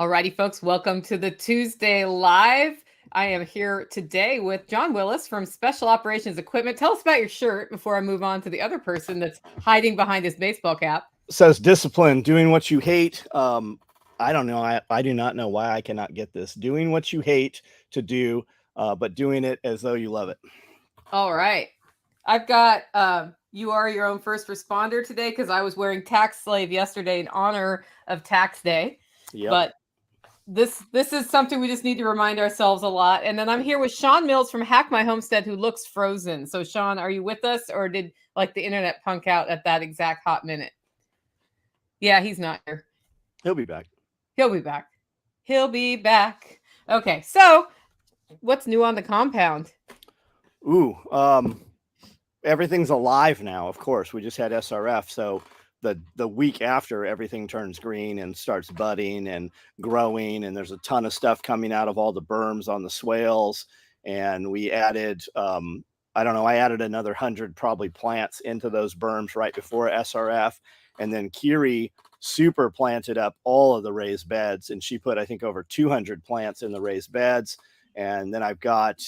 Alrighty, folks, welcome to the Tuesday Live. I am here today with John Willis from Special Operations Equipment. Tell us about your shirt before I move on to the other person that's hiding behind his baseball cap. Says discipline, doing what you hate. I don't know. I do not know why I cannot get this. Doing what you hate to do, but doing it as though you love it. All right. I've got you are your own first responder today because I was wearing tax slave yesterday in honor of tax day. Yep. But this is something we just need to remind ourselves a lot. And then I'm here with Shawn Mills from Hack My Homestead, who looks frozen. So Shawn, are you with us, or did like the internet punk out at that exact hot minute? Yeah, he's not here. He'll be back. He'll be back. He'll be back. Okay, so what's new on the compound? Ooh, everything's alive now. Of course, we just had SRF, so the week after, everything turns green and starts budding and growing, and there's a ton of stuff coming out of all the berms on the swales. And we added, I don't know, I added another 100 probably plants into those berms right before SRF, and then Kiri super planted up all of the raised beds, and she put, I think, over 200 plants in the raised beds. And then I've got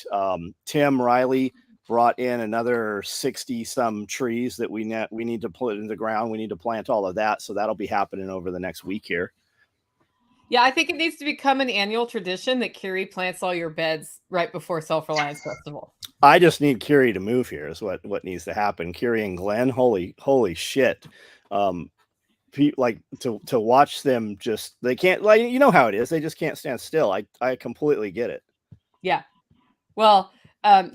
Tim Riley brought in another 60 some trees that we need to put in the ground. We need to plant all of that. So that'll be happening over the next week here. Yeah, I think it needs to become an annual tradition that Kiri plants all your beds right before Self-Reliance Festival. I just need Kiri to move here is what needs to happen. Kiri and Glenn, holy shit. Like to watch them, just they can't, like, you know how it is, they just can't stand still. I completely get it. Yeah. Well,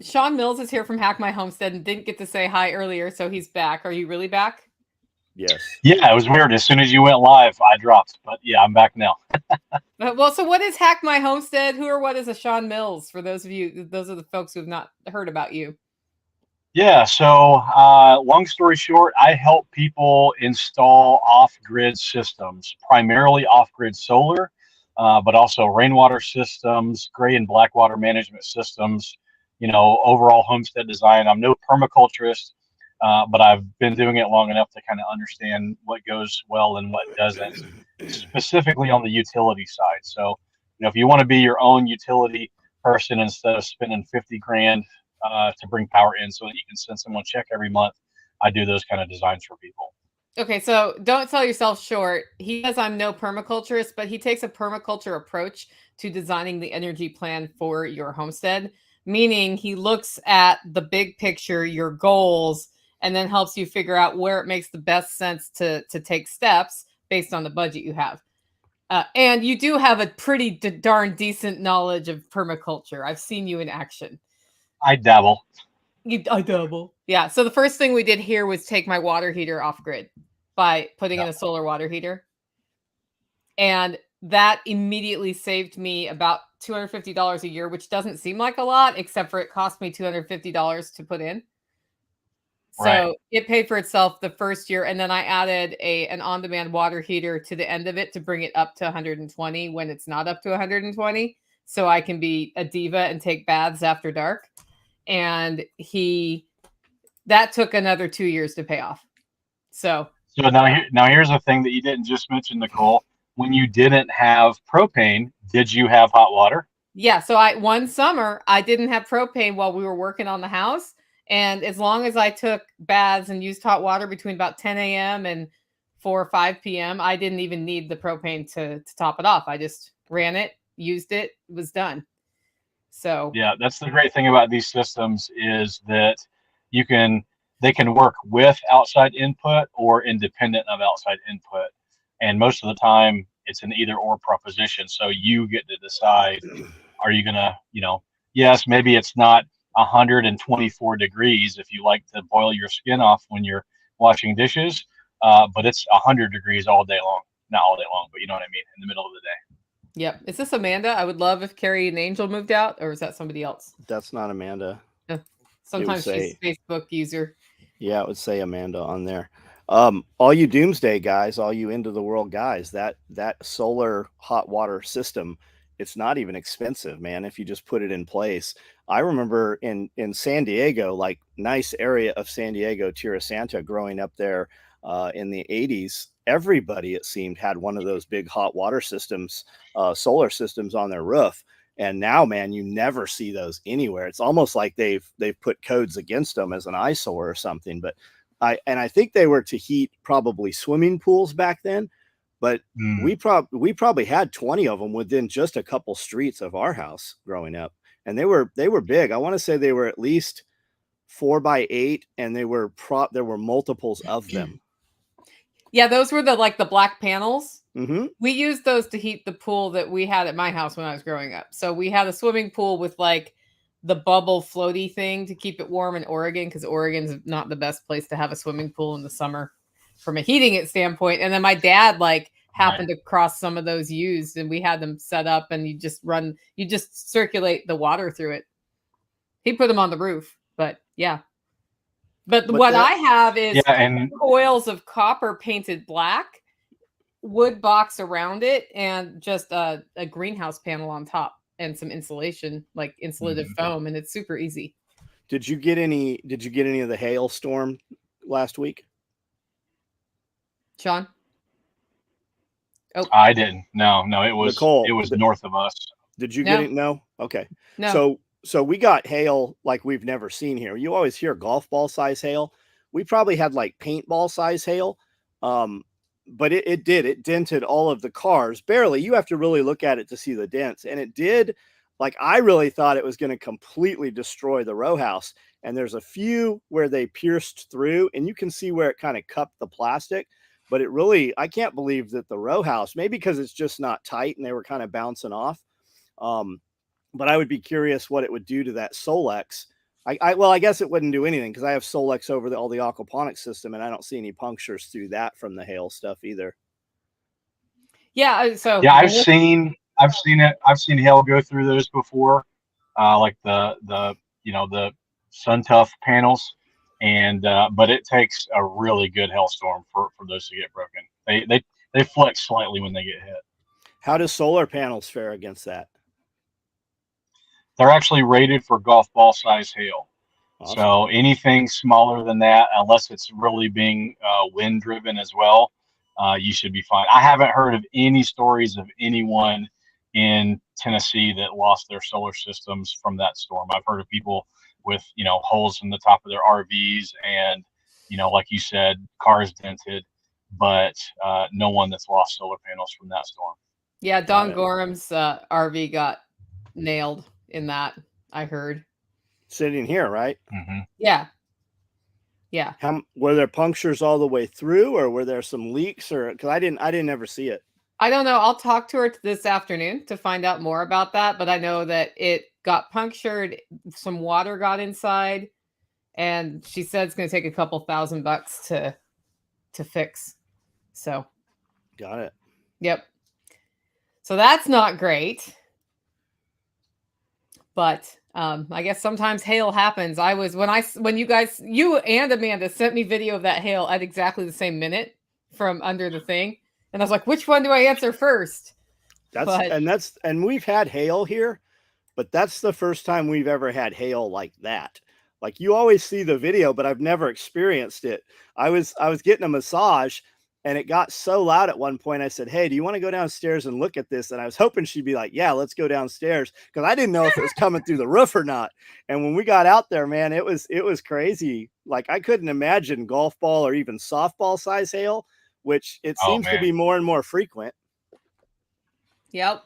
Shawn Mills is here from Hack My Homestead and didn't get to say hi earlier, so he's back. Are you really back? Yes. Yeah, it was weird. As soon as you went live, I dropped. But yeah, I'm back now. Well, so what is Hack My Homestead? Who or what is a Shawn Mills? For those of you, those are the folks who have not heard about you. Yeah, so long story short, I help people install off-grid systems, primarily off-grid solar, but also rainwater systems, gray and black water management systems, overall homestead design. I'm no permaculturist, but I've been doing it long enough to kind of understand what goes well and what doesn't, specifically on the utility side. So, if you want to be your own utility person instead of spending 50 grand to bring power in so that you can send someone a check every month, I do those kind of designs for people. Okay, so don't sell yourself short. He says I'm no permaculturist, but he takes a permaculture approach to designing the energy plan for your homestead, meaning he looks at the big picture, your goals, and then helps you figure out where it makes the best sense to take steps based on the budget you have. And you do have a pretty darn decent knowledge of permaculture. I've seen you in action. I dabble. I dabble. Yeah. So the first thing we did here was take my water heater off grid by putting in a solar water heater. And that immediately saved me about $250 a year, which doesn't seem like a lot, except for it cost me $250 to put in. So it paid for itself the first year. And then I added an on-demand water heater to the end of it to bring it up to 120 when it's not up to 120. So I can be a diva and take baths after dark. And that took another 2 years to pay off. So now here's the thing that you didn't just mention, Nicole. When you didn't have propane, did you have hot water? Yeah. So one summer I didn't have propane while we were working on the house. And as long as I took baths and used hot water between about 10 a.m. and 4 or 5 p.m., I didn't even need the propane to top it off. I just ran it, used it, was done. So yeah, that's the great thing about these systems is that they can work with outside input or independent of outside input. And most of the time it's an either or proposition. So you get to decide, are you gonna, yes, maybe it's not 124 degrees if you like to boil your skin off when you're washing dishes, but it's 100 degrees all day long. Not all day long, but you know what I mean, in the middle of the day. Yep. Is this Amanda? I would love if Carrie and Angel moved out, or is that somebody else? That's not Amanda. Sometimes she's a Facebook user. Yeah, it would say Amanda on there. All you doomsday guys, all you into the world guys, that solar hot water system, it's not even expensive, man, if you just put it in place. I remember in San Diego, like nice area of San Diego, Tierra Santa, growing up there in the 80s, everybody, it seemed, had one of those big hot water systems, solar systems on their roof. And now, man, you never see those anywhere. It's almost like they've put codes against them as an eyesore or something. But I think they were to heat probably swimming pools back then. But we probably had 20 of them within just a couple streets of our house growing up, and they were big. I want to say they were at least 4x8, and there were multiples of them. Yeah, those were the black panels. Mm-hmm. We used those to heat the pool that we had at my house when I was growing up. So we had a swimming pool with like the bubble floaty thing to keep it warm in Oregon, because Oregon's not the best place to have a swimming pool in the summer from a heating it standpoint. And then my dad happened to cross some of those used, and we had them set up, and you just circulate the water through it. He put them on the roof, but yeah. But what I have is coils of copper painted black, wood box around it, and just a greenhouse panel on top and some insulation, like insulative foam, and it's super easy. Did you get any of the hailstorm last week, Shawn? Oh, I didn't. No, it was Nicole, it was north of us. Did you get it? No. Okay. No. So we got hail like we've never seen here. You always hear golf ball size hail. We probably had like paintball size hail. But it dented all of the cars barely. You have to really look at it to see the dents. And it did. Like, I really thought it was going to completely destroy the row house. And there's a few where they pierced through, and you can see where it kind of cupped the plastic. But it really, I can't believe that the row house, maybe because it's just not tight and they were kind of bouncing off. But I would be curious what it would do to that Solex. I guess it wouldn't do anything because I have Solex over all the aquaponics system, and I don't see any punctures through that from the hail stuff either. Yeah. So yeah, I've seen it. I've seen hail go through those before, like the Sun Tough panels, and but it takes a really good hailstorm for those to get broken. They flex slightly when they get hit. How do solar panels fare against that? They're actually rated for golf ball size hail. Awesome. So anything smaller than that, unless it's really being wind driven as well, you should be fine. I haven't heard of any stories of anyone in Tennessee that lost their solar systems from that storm. I've heard of people with, holes in the top of their RVs and, like you said, cars dented, but no one that's lost solar panels from that storm. Yeah, Don Gorham's RV got nailed in that, I heard. Sitting here, right? Mm-hmm. Yeah. Were there punctures all the way through, or were there some leaks? Or because I didn't ever see it. I don't know. I'll talk to her this afternoon to find out more about that. But I know that it got punctured. Some water got inside, and she said it's going to take a couple $1,000 to fix. So, got it. Yep. So that's not great. But I guess sometimes hail happens. When you and Amanda sent me video of that hail at exactly the same minute from under the thing. And I was like, which one do I answer first? And we've had hail here, but that's the first time we've ever had hail like that. Like, you always see the video, but I've never experienced it. I was getting a massage, and it got so loud at one point. I said, "Hey, do you want to go downstairs and look at this?" And I was hoping she'd be like, "Yeah, let's go downstairs," because I didn't know if it was coming through the roof or not. And when we got out there, man, it was crazy. Like, I couldn't imagine golf ball or even softball size hail, which it seems to be more and more frequent. Yep.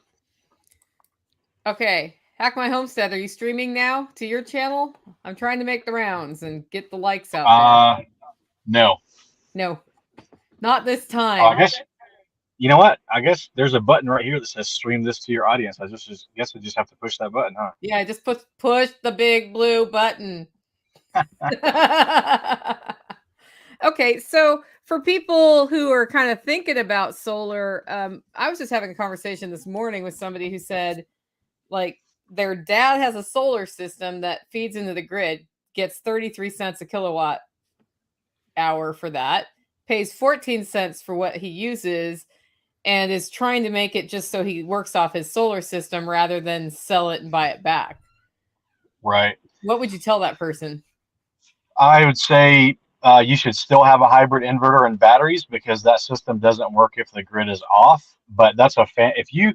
Okay. Hack My Homestead, are you streaming now to your channel? I'm trying to make the rounds and get the likes out there. No. Not this time. I guess, you know what? I guess there's a button right here that says stream this to your audience. I guess I just have to push that button, huh? Yeah, just push the big blue button. Okay, so for people who are kind of thinking about solar, I was just having a conversation this morning with somebody who said, like, their dad has a solar system that feeds into the grid, gets 33 cents a kilowatt hour for that, pays 14 cents for what he uses, and is trying to make it just so he works off his solar system rather than sell it and buy it back. Right. What would you tell that person? I would say You should still have a hybrid inverter and batteries because that system doesn't work if the grid is off. But that's if you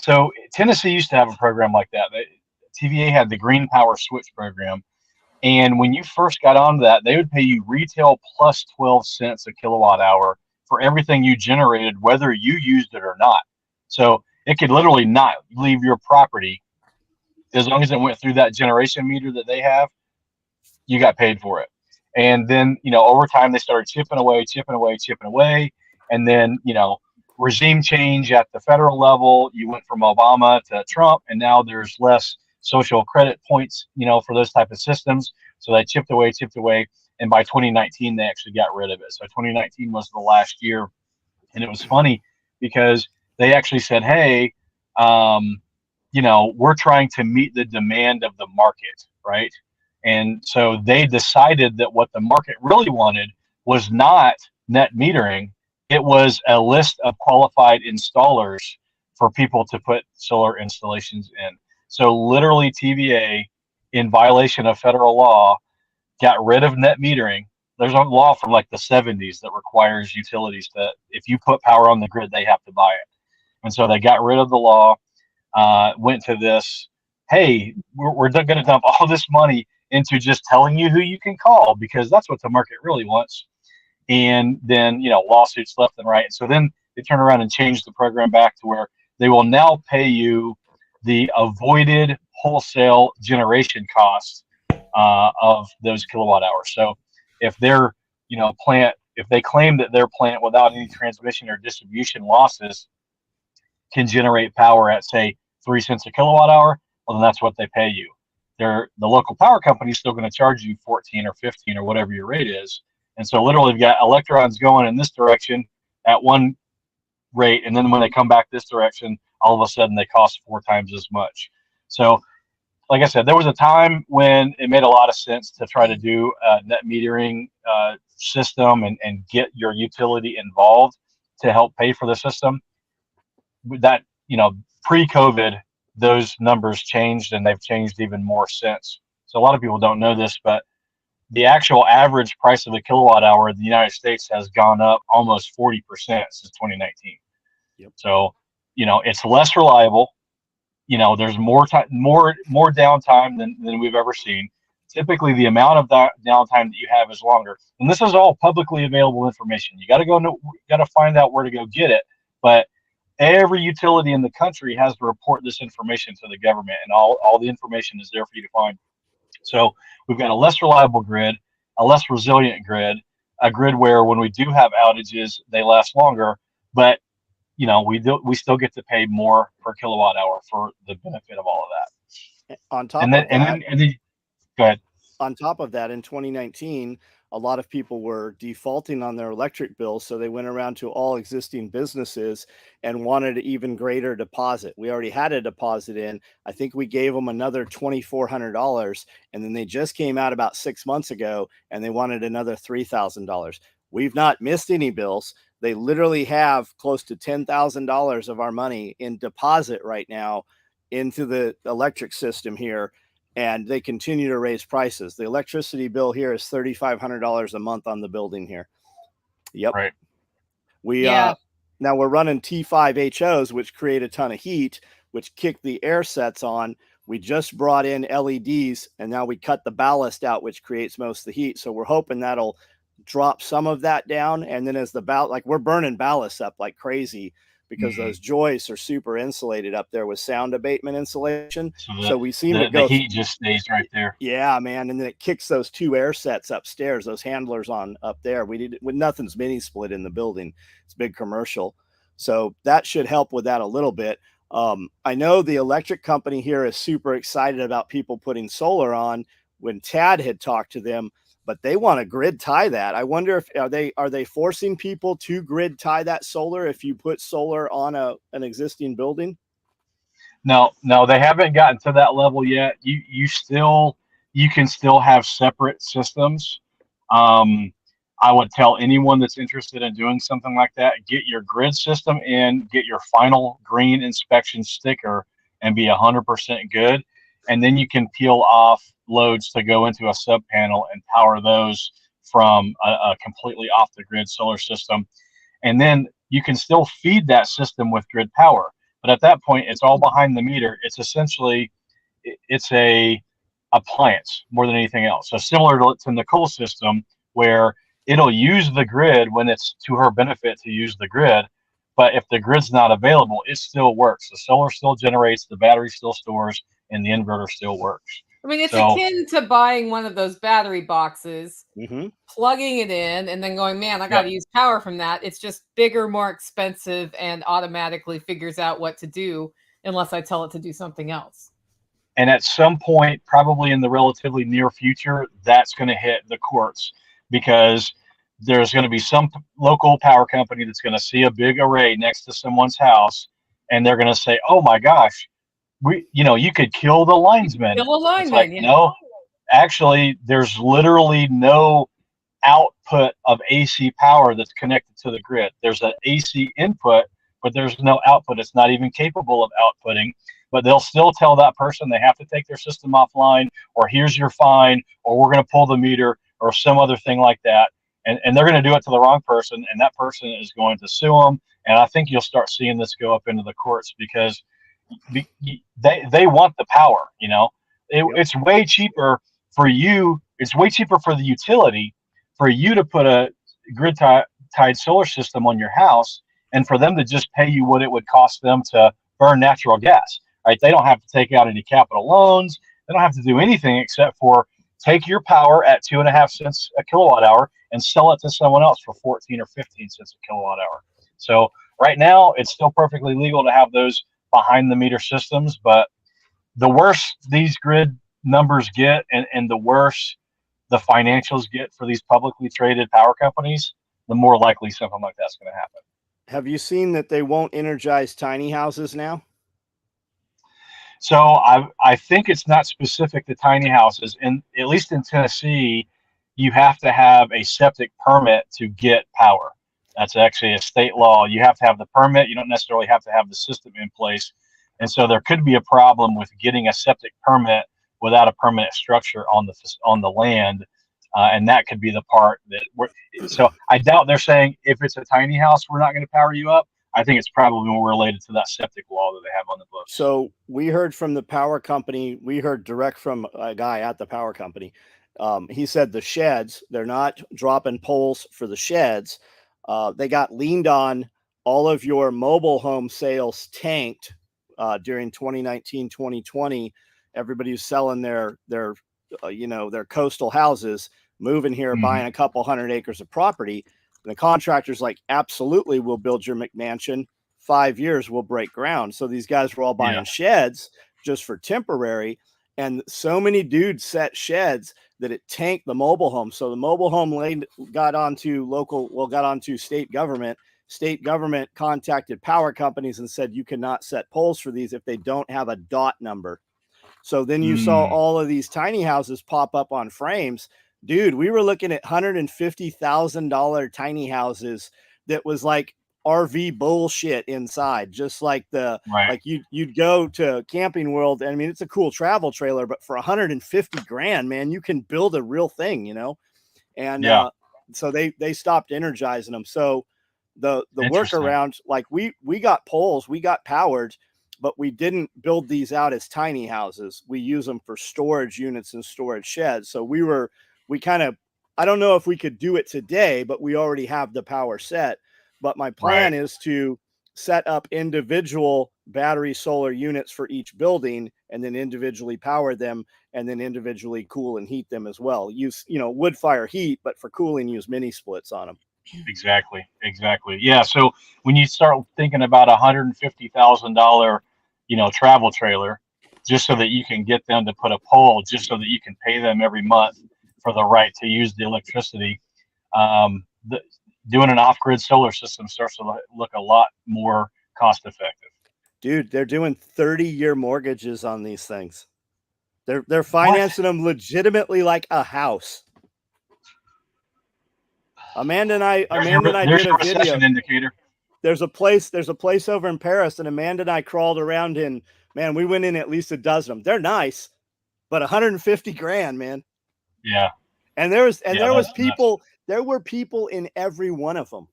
so Tennessee used to have a program like that. TVA had the Green Power Switch program, and when you first got onto that, they would pay you retail plus 12 cents a kilowatt hour for everything you generated, whether you used it or not. So it could literally not leave your property as long as it went through that generation meter that they have. You got paid for it. And then, over time, they started chipping away. And then, regime change at the federal level. You went from Obama to Trump, and now there's less social credit points, for those type of systems. So they chipped away. And by 2019, they actually got rid of it. So 2019 was the last year. And it was funny because they actually said, hey, we're trying to meet the demand of the market, right? And so they decided that what the market really wanted was not net metering. It was a list of qualified installers for people to put solar installations in. So literally TVA, in violation of federal law, got rid of net metering. There's a law from like the 70s that requires utilities that if you put power on the grid, they have to buy it. And so they got rid of the law, went to this, hey, we're going to dump all this money into just telling you who you can call because that's what the market really wants. And then, lawsuits left and right. So then they turn around and change the program back to where they will now pay you the avoided wholesale generation cost of those kilowatt hours. So if their, if they claim that their plant without any transmission or distribution losses can generate power at, say, 3 cents a kilowatt hour, well, then that's what they pay you. The local power company is still going to charge you 14 or 15 or whatever your rate is. And so literally you've got electrons going in this direction at one rate, and then when they come back this direction, all of a sudden they cost 4 times as much. So like I said, there was a time when it made a lot of sense to try to do a net metering system and get your utility involved to help pay for the system. That, pre-COVID, those numbers changed, and they've changed even more since. So a lot of people don't know this, but the actual average price of a kilowatt hour in the United States has gone up almost 40% since 2019. Yep. So, it's less reliable. There's more downtime than we've ever seen. Typically, the amount of that downtime that you have is longer. And this is all publicly available information. You got to find out where to go get it. But every utility in the country has to report this information to the government, and all the information is there for you to find. So we've got a less reliable grid, a less resilient grid, a grid where when we do have outages, they last longer, but we still get to pay more per kilowatt hour for the benefit of all of that. On top of that, go ahead. On top of that, in 2019, a lot of people were defaulting on their electric bills, so they went around to all existing businesses and wanted an even greater deposit. We already had a deposit in. I think we gave them another $2,400, and then they just came out about 6 months ago, and they wanted another $3,000. We've not missed any bills. They literally have close to $10,000 of our money in deposit right now into the electric system here. And they continue to raise prices. The electricity bill here is $3,500 a month on the building here. Yep. Right. Now we're running T5 HOs, which create a ton of heat, which kick the air sets on. We just brought in LEDs, and now we cut the ballast out, which creates most of the heat. So we're hoping that'll drop some of that down. And then as we're burning ballast up like crazy, because those joists are super insulated up there with sound abatement insulation. So we seem to go. The heat just stays right there. Yeah, man. And then it kicks those 2 air sets upstairs, those handlers on up there. Nothing's mini split in the building. It's big commercial. So that should help with that a little bit. I know the electric company here is super excited about people putting solar on when Tad had talked to them, but they want to grid tie that. I wonder if are they forcing people to grid tie that solar if you put solar on an existing building? No, they haven't gotten to that level yet. You can still have separate systems. I would tell anyone that's interested in doing something like that, get your grid system in, get your final green inspection sticker, and be 100% good. and then you can peel off loads to go into a sub panel and power those from a completely off the grid solar system. And then you can still feed that system with grid power. But at that point, it's all behind the meter. It's essentially, it's a appliance more than anything else. So similar to Nicole's system, where it'll use the grid when it's to her benefit to use the grid. But if the grid's not available, it still works. The solar still generates, the battery still stores, and the inverter still works. I mean, it's akin to buying one of those battery boxes, plugging it in, and then going, man, I got to use power from that. It's just bigger, more expensive, and automatically figures out what to do unless I tell it to do something else. And at some point, probably in the relatively near future, that's going to hit the courts, because there's going to be some local power company that's going to see a big array next to someone's house, and they're going to say, oh my gosh, you could kill the linesman. Kill a lineman. It's like, no, actually, there's literally no output of AC power that's connected to the grid. There's an AC input, but there's no output. It's not even capable of outputting. But they'll still tell that person they have to take their system offline, or here's your fine, or we're going to pull the meter, or some other thing like that. And they're going to do it to the wrong person, and that person is going to sue them. And I think you'll start seeing this go up into the courts, because they want the power. It's way cheaper for you. It's way cheaper for the utility for you to put a grid tied solar system on your house, and for them to just pay you what it would cost them to burn natural gas. Right? They don't have to take out any capital loans. They don't have to do anything except for take your power at 2.5 cents a kilowatt hour and sell it to someone else for 14 or 15 cents a kilowatt hour. So right now, it's still perfectly legal to have those behind the meter systems, but the worse these grid numbers get, and the worse the financials get for these publicly traded power companies, the more likely something like that's going to happen. Have you seen that they won't energize tiny houses now? So I think it's not specific to tiny houses. And at least in Tennessee, you have to have a septic permit to get power. That's actually a state law. You have to have the permit. You don't necessarily have to have the system in place. And so there could be a problem with getting a septic permit without a permanent structure on the land. And that could be the part so I doubt they're saying if it's a tiny house, we're not going to power you up. I think it's probably more related to that septic law that they have on the books. So we heard from the power company. We heard direct from a guy at the power company. He said the sheds, they're not dropping poles for the sheds. They got leaned on. All of your mobile home sales tanked during 2019, 2020. Everybody was selling their coastal houses, moving here, buying a couple 100 acres of property. And the contractor's like, absolutely, we'll build your McMansion. 5 years, we'll break ground. So these guys were all buying sheds just for temporary. And so many dudes set sheds that it tanked the mobile home. So the mobile home lane got onto state government. State government contacted power companies and said, you cannot set poles for these if they don't have a dot number. So then you saw all of these tiny houses pop up on frames. Dude, we were looking at $150,000 tiny houses that was like RV bullshit inside, just like like you'd go to Camping World. I mean, it's a cool travel trailer, but for 150 grand, man, you can build a real thing, And so they stopped energizing them. So the workaround, like we got poles, we got powered, but we didn't build these out as tiny houses. We use them for storage units and storage sheds. So I don't know if we could do it today, but we already have the power set. But my plan is to set up individual battery solar units for each building and then individually power them and then individually cool and heat them as well. Use, wood fire heat, but for cooling, use mini splits on them. Exactly. Yeah. So when you start thinking about $150,000, travel trailer, just so that you can get them to put a pole, just so that you can pay them every month for the right to use the electricity, doing an off-grid solar system starts to look a lot more cost-effective. Dude, they're doing 30-year mortgages on these things. They're financing them legitimately like a house. Amanda and I did a video. Indicator. There's a place over in Paris, and Amanda and I crawled around in. Man, we went in at least a dozen of them. They're nice. but 150 grand, man. Yeah. And there were people in every one of them.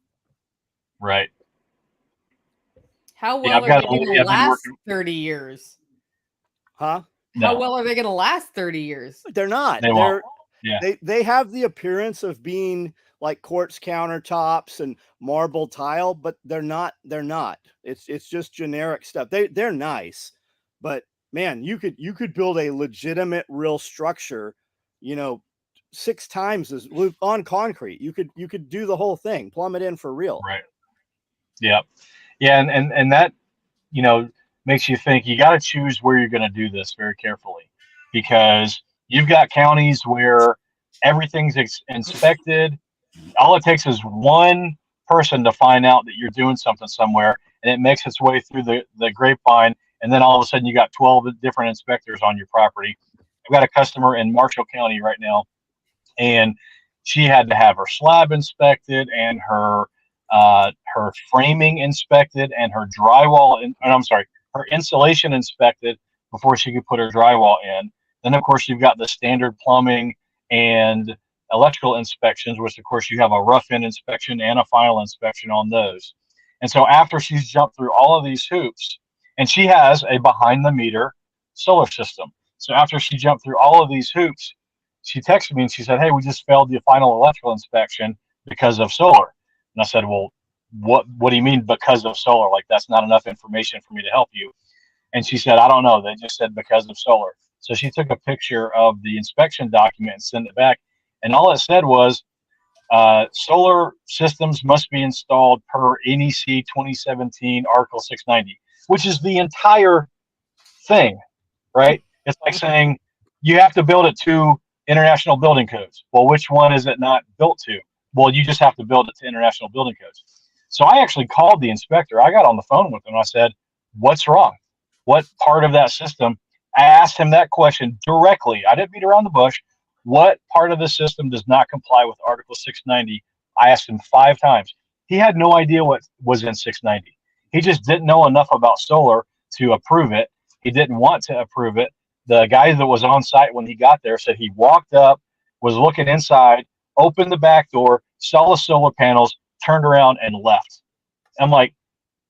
Right. How well are they going to last 30 years? Huh? How well are they going to last 30 years? They're not. They won't. Yeah. They have the appearance of being like quartz countertops and marble tile, but they're not. It's just generic stuff. They're nice, but man, you could build a legitimate real structure, 6 times as on concrete. You could do the whole thing, plumb it in for real. Right. Yeah. Yeah. And that, makes you think you got to choose where you're going to do this very carefully, because you've got counties where everything's inspected. All it takes is one person to find out that you're doing something somewhere, and it makes its way through the grapevine. And then all of a sudden you got 12 different inspectors on your property. I've got a customer in Marshall County right now, and she had to have her slab inspected and her framing inspected and her her insulation inspected before she could put her drywall in. Then of course you've got the standard plumbing and electrical inspections, which of course you have a rough in inspection and a final inspection on those. And so after she's jumped through all of these hoops, and she has a behind the meter solar system. So after she jumped through all of these hoops, she texted me and she said, "Hey, we just failed the final electrical inspection because of solar." And I said, "Well, what do you mean because of solar? Like, that's not enough information for me to help you." And she said, "I don't know. They just said because of solar." So she took a picture of the inspection document and sent it back. And all it said was, solar systems must be installed per NEC 2017 Article 690, which is the entire thing, right? It's like saying you have to build it to international building codes. Well, which one is it not built to? Well, you just have to build it to international building codes. So I actually called the inspector. I got on the phone with him. I said, "What's wrong? What part of that system?" I asked him that question directly. I didn't beat around the bush. What part of the system does not comply with Article 690? I asked him 5 times. He had no idea what was in 690. He just didn't know enough about solar to approve it. He didn't want to approve it. The guy that was on site when he got there said he walked up, was looking inside, opened the back door, saw the solar panels, turned around and left. I'm like,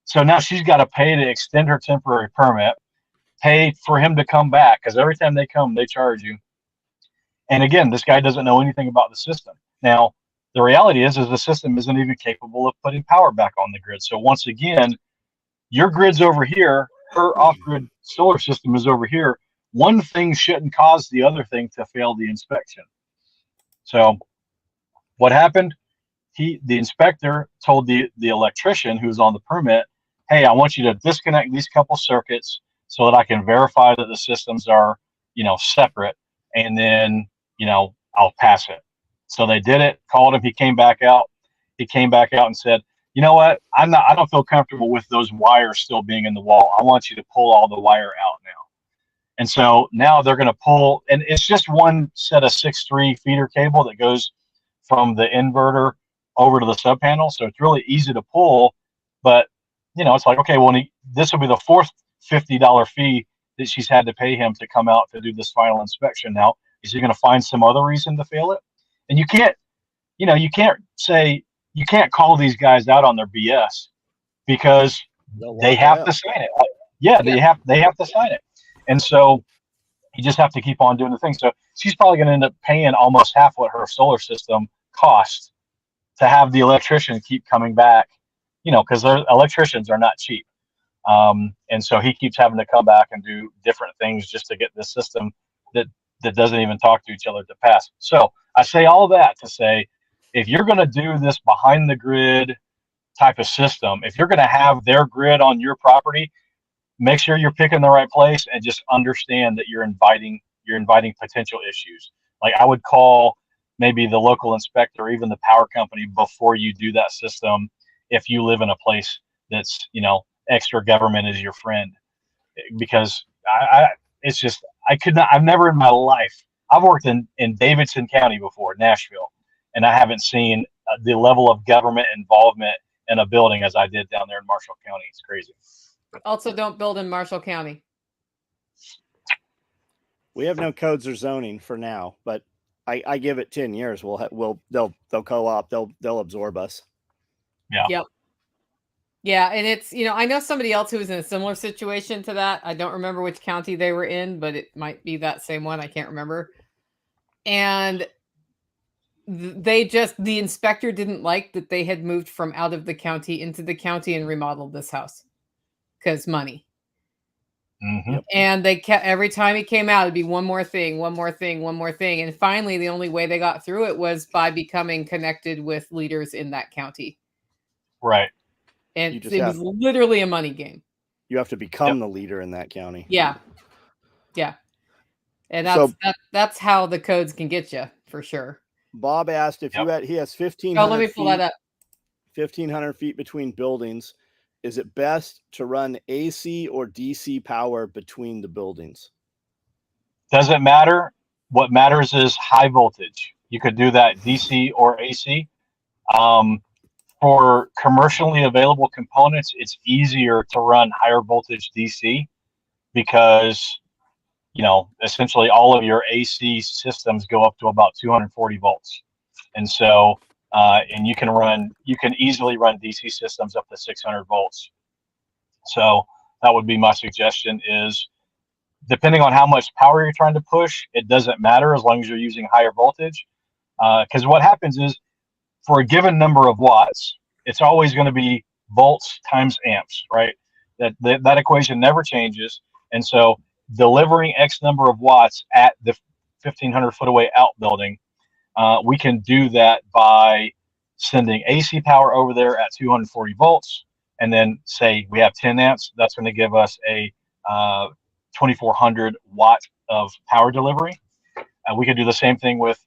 so now she's got to pay to extend her temporary permit, pay for him to come back, because every time they come, they charge you. And again, this guy doesn't know anything about the system. Now, the reality is the system isn't even capable of putting power back on the grid. So once again, your grid's over here, her off-grid solar system is over here. One thing shouldn't cause the other thing to fail the inspection. So what happened? The inspector told the electrician who's on the permit, "Hey, I want you to disconnect these couple circuits so that I can verify that the systems are, separate, and then, I'll pass it." So they did it, called him, he came back out. He came back out and said, "You know what? I don't feel comfortable with those wires still being in the wall. I want you to pull all the wire out now." And so now they're going to pull, and it's just one set of 6'3" feeder cable that goes from the inverter over to the sub panel. So it's really easy to pull, but it's like, okay, well, this will be the fourth $50 fee that she's had to pay him to come out to do this final inspection. Now, is he going to find some other reason to fail it? And you can't call these guys out on their BS, because they have to sign it. Yeah, they have to sign it. And so you just have to keep on doing the thing. So she's probably going to end up paying almost half what her solar system costs to have the electrician keep coming back, because their electricians are not cheap. And so he keeps having to come back and do different things just to get this system that doesn't even talk to each other to pass. So I say all that to say, if you're going to do this behind the grid type of system, if you're going to have their grid on your property, make sure you're picking the right place, and just understand that you're inviting potential issues. Like, I would call maybe the local inspector or even the power company before you do that system, if you live in a place that's, extra government is your friend. Because I've never in my life, I've worked in Davidson County before, Nashville, and I haven't seen the level of government involvement in a building as I did down there in Marshall County. It's crazy. Also, don't build in Marshall County. We have no codes or zoning for now, but I give it 10 years. They'll co-op. They'll absorb us. Yeah. Yep. Yeah, and it's, I know somebody else who was in a similar situation to that. I don't remember which county they were in, but it might be that same one. I can't remember. And the inspector didn't like that they had moved from out of the county into the county and remodeled this house because money. Mm-hmm. And they kept, every time he came out, it'd be one more thing, one more thing, one more thing. And finally, the only way they got through it was by becoming connected with leaders in that county. Right. And it was literally a money game. You have to become the leader in that county. Yeah. Yeah. And that's how the codes can get you, for sure. Bob asked if he has 1,500 let me pull that up. 1,500 feet between buildings. Is it best to run AC or DC power between the buildings? Doesn't matter. What matters is high voltage. You could do that DC or AC. For commercially available components, it's easier to run higher voltage DC because, essentially all of your AC systems go up to about 240 volts. And so, and you can easily run DC systems up to 600 volts. So that would be my suggestion is, depending on how much power you're trying to push, it doesn't matter as long as you're using higher voltage. Because what happens is, for a given number of watts, it's always going to be volts times amps, right? That equation never changes. And so delivering X number of watts at the 1,500 foot away outbuilding, we can do that by sending AC power over there at 240 volts. And then say we have 10 amps, that's going to give us a 2,400 watt of power delivery. We could do the same thing with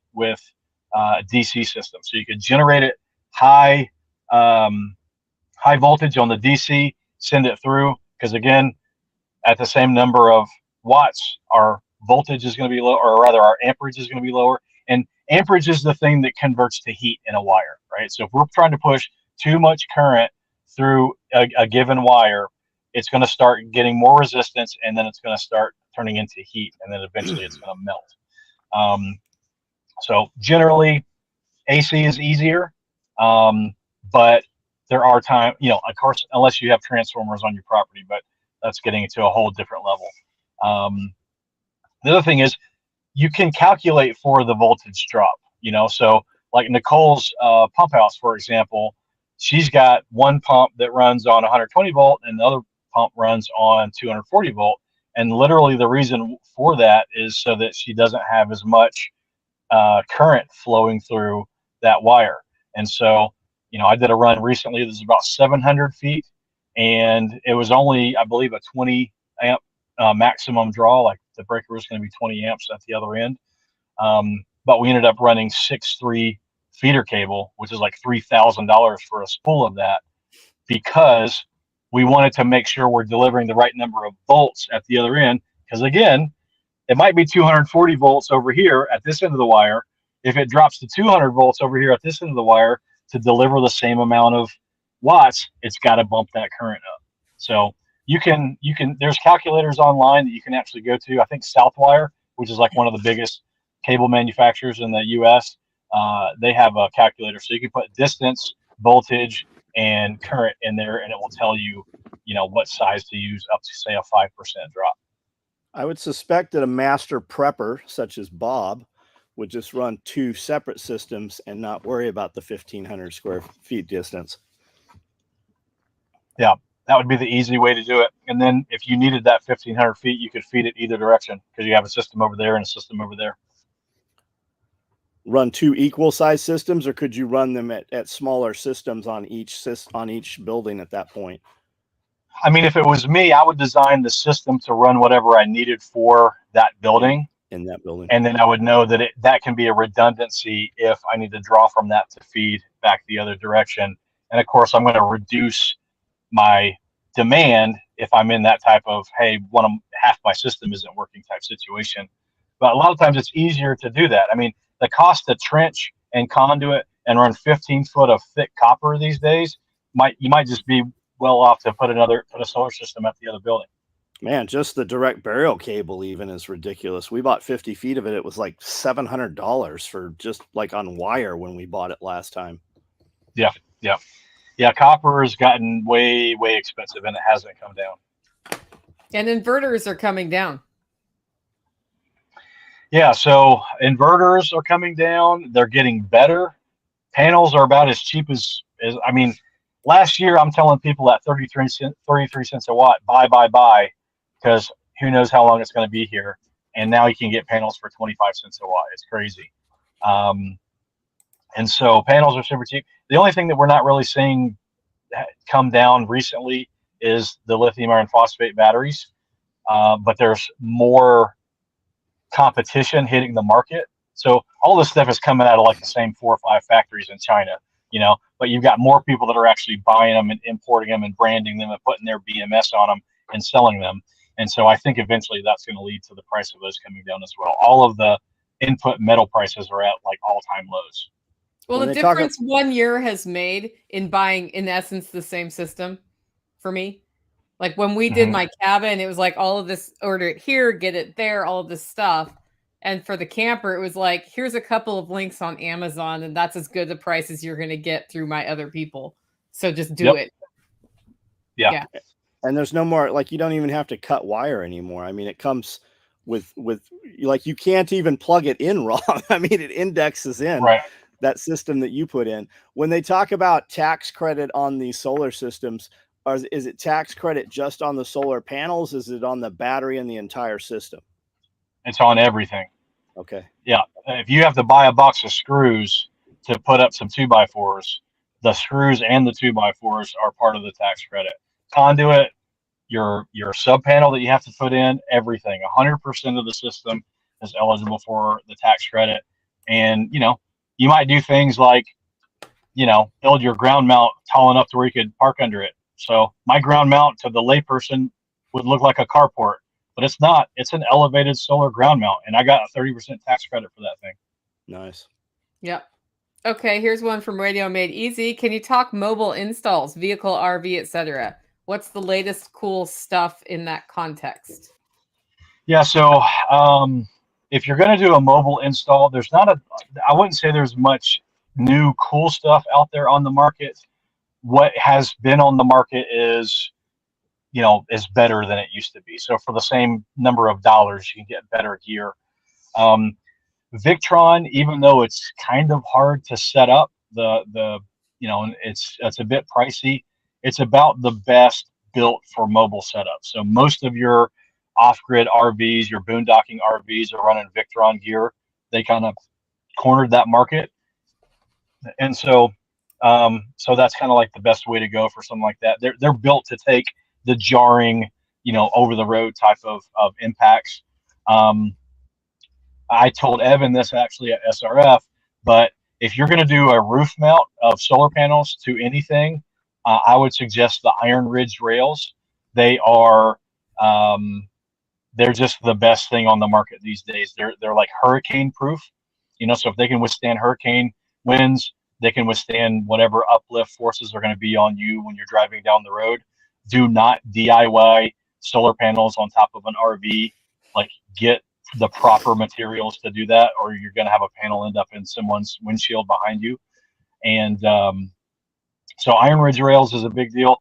DC system. So you could generate it high voltage on the DC, send it through, because again, at the same number of watts, our voltage is going to be low, or rather our amperage is going to be lower. And amperage is the thing that converts to heat in a wire, right? So if we're trying to push too much current through a given wire, it's going to start getting more resistance, and then it's going to start turning into heat, and then eventually it's going to melt. So generally, AC is easier, but there are times, of course, unless you have transformers on your property, but that's getting into a whole different level. The other thing is you can calculate for the voltage drop, so like Nicole's pump house, for example, she's got one pump that runs on 120 volt and the other pump runs on 240 volt. And literally the reason for that is so that she doesn't have as much current flowing through that wire. And so, I did a run recently. This is about 700 feet, and it was only, I believe, a 20 amp maximum draw. Like the breaker was going to be 20 amps at the other end. But we ended up running 6-3 feeder cable, which is like $3,000 for a spool of that, because we wanted to make sure we're delivering the right number of volts at the other end. Because again, it might be 240 volts over here at this end of the wire. If it drops to 200 volts over here at this end of the wire to deliver the same amount of watts, it's got to bump that current up. So you can, there's calculators online that you can actually go to. I think Southwire, which is like one of the biggest cable manufacturers in the US, they have a calculator. So you can put distance, voltage, and current in there, and it will tell you, what size to use up to, say, a 5% drop. I would suspect that a master prepper such as Bob would just run 2 separate systems and not worry about the 1,500 square feet distance. Yeah, that would be the easy way to do it. And then if you needed that 1,500 feet, you could feed it either direction because you have a system over there and a system over there. Run 2 equal size systems, or could you run them at smaller systems on each building at that point? I mean, if it was me, I would design the system to run whatever I needed for that building. In that building. And then I would know that that can be a redundancy if I need to draw from that to feed back the other direction. And of course, I'm going to reduce my demand if I'm in that type of, hey, half my system isn't working type situation. But a lot of times it's easier to do that. I mean, the cost to trench and conduit and run 15 foot of thick copper these days, you might just be well off to put a solar system at the other building. Man, just the direct burial cable even is ridiculous. We bought 50 feet of it. It was like $700 for just like on wire when we bought it last time. Yeah, yeah, yeah. Copper has gotten way, way expensive, and it hasn't come down. And inverters are coming down. Yeah, so inverters are coming down. They're getting better. Panels are about as cheap as I mean, last year I'm telling people at 33 cents a watt, buy, because who knows how long it's going to be here. And now you can get panels for 25 cents a watt. It's crazy. And so panels are super cheap. The only thing that we're not really seeing come down recently is the lithium iron phosphate batteries. But there's more competition hitting the market. So all this stuff is coming out of like the same 4 or 5 factories in China, but you've got more people that are actually buying them and importing them and branding them and putting their BMS on them and selling them. And so I think eventually that's going to lead to the price of those coming down as well. All of the input metal prices are at like all-time lows. Well, the difference 1 year has made in buying, in essence, the same system for me. Like when we did my cabin, it was like all of this, order it here, get it there, all of this stuff. And for the camper, it was like, here's a couple of links on Amazon, and that's as good a price as you're going to get through my other people. So just do it. Yeah. And there's no more, like, you don't even have to cut wire anymore. I mean, it comes with like, you can't even plug it in wrong. I mean, it indexes in that system that you put in. When they talk about tax credit on these solar systems, is it tax credit just on the solar panels? Is it on the battery and the entire system? It's on everything. Okay. Yeah. If you have to buy a box of screws to put up some 2x4s, the screws and the 2x4s are part of the tax credit. Conduit, your sub panel that you have to put in, everything. 100% of the system is eligible for the tax credit. And, you might do things like, build your ground mount tall enough to where you could park under it. So my ground mount to the layperson would look like a carport, but it's not. It's an elevated solar ground mount, and I got a 30% tax credit for that thing. Nice. Yep. Okay, here's one from Radio Made Easy. Can you talk mobile installs, vehicle, RV, etc.? What's the latest cool stuff in that context? Yeah, so if you're going to do a mobile install, I wouldn't say there's much new cool stuff out there on the market. What has been on the market is better than it used to be. So for the same number of dollars, you can get better gear. Victron, even though it's kind of hard to set up, it's a bit pricey. It's about the best built for mobile setup. So most of your off-grid RVs, your boondocking RVs are running Victron gear. They kind of cornered that market. And so that's kind of like the best way to go for something like that. They're built to take the jarring, over the road type of impacts. I told Evan this actually at SRF, but if you're going to do a roof mount of solar panels to anything, I would suggest the Iron Ridge rails. They are, they're just the best thing on the market these days. They're like hurricane proof, so if they can withstand hurricane winds, they can withstand whatever uplift forces are going to be on you when you're driving down the road. Do not DIY solar panels on top of an RV. Like, get the proper materials to do that, or you're going to have a panel end up in someone's windshield behind you. And so Iron Ridge rails is a big deal.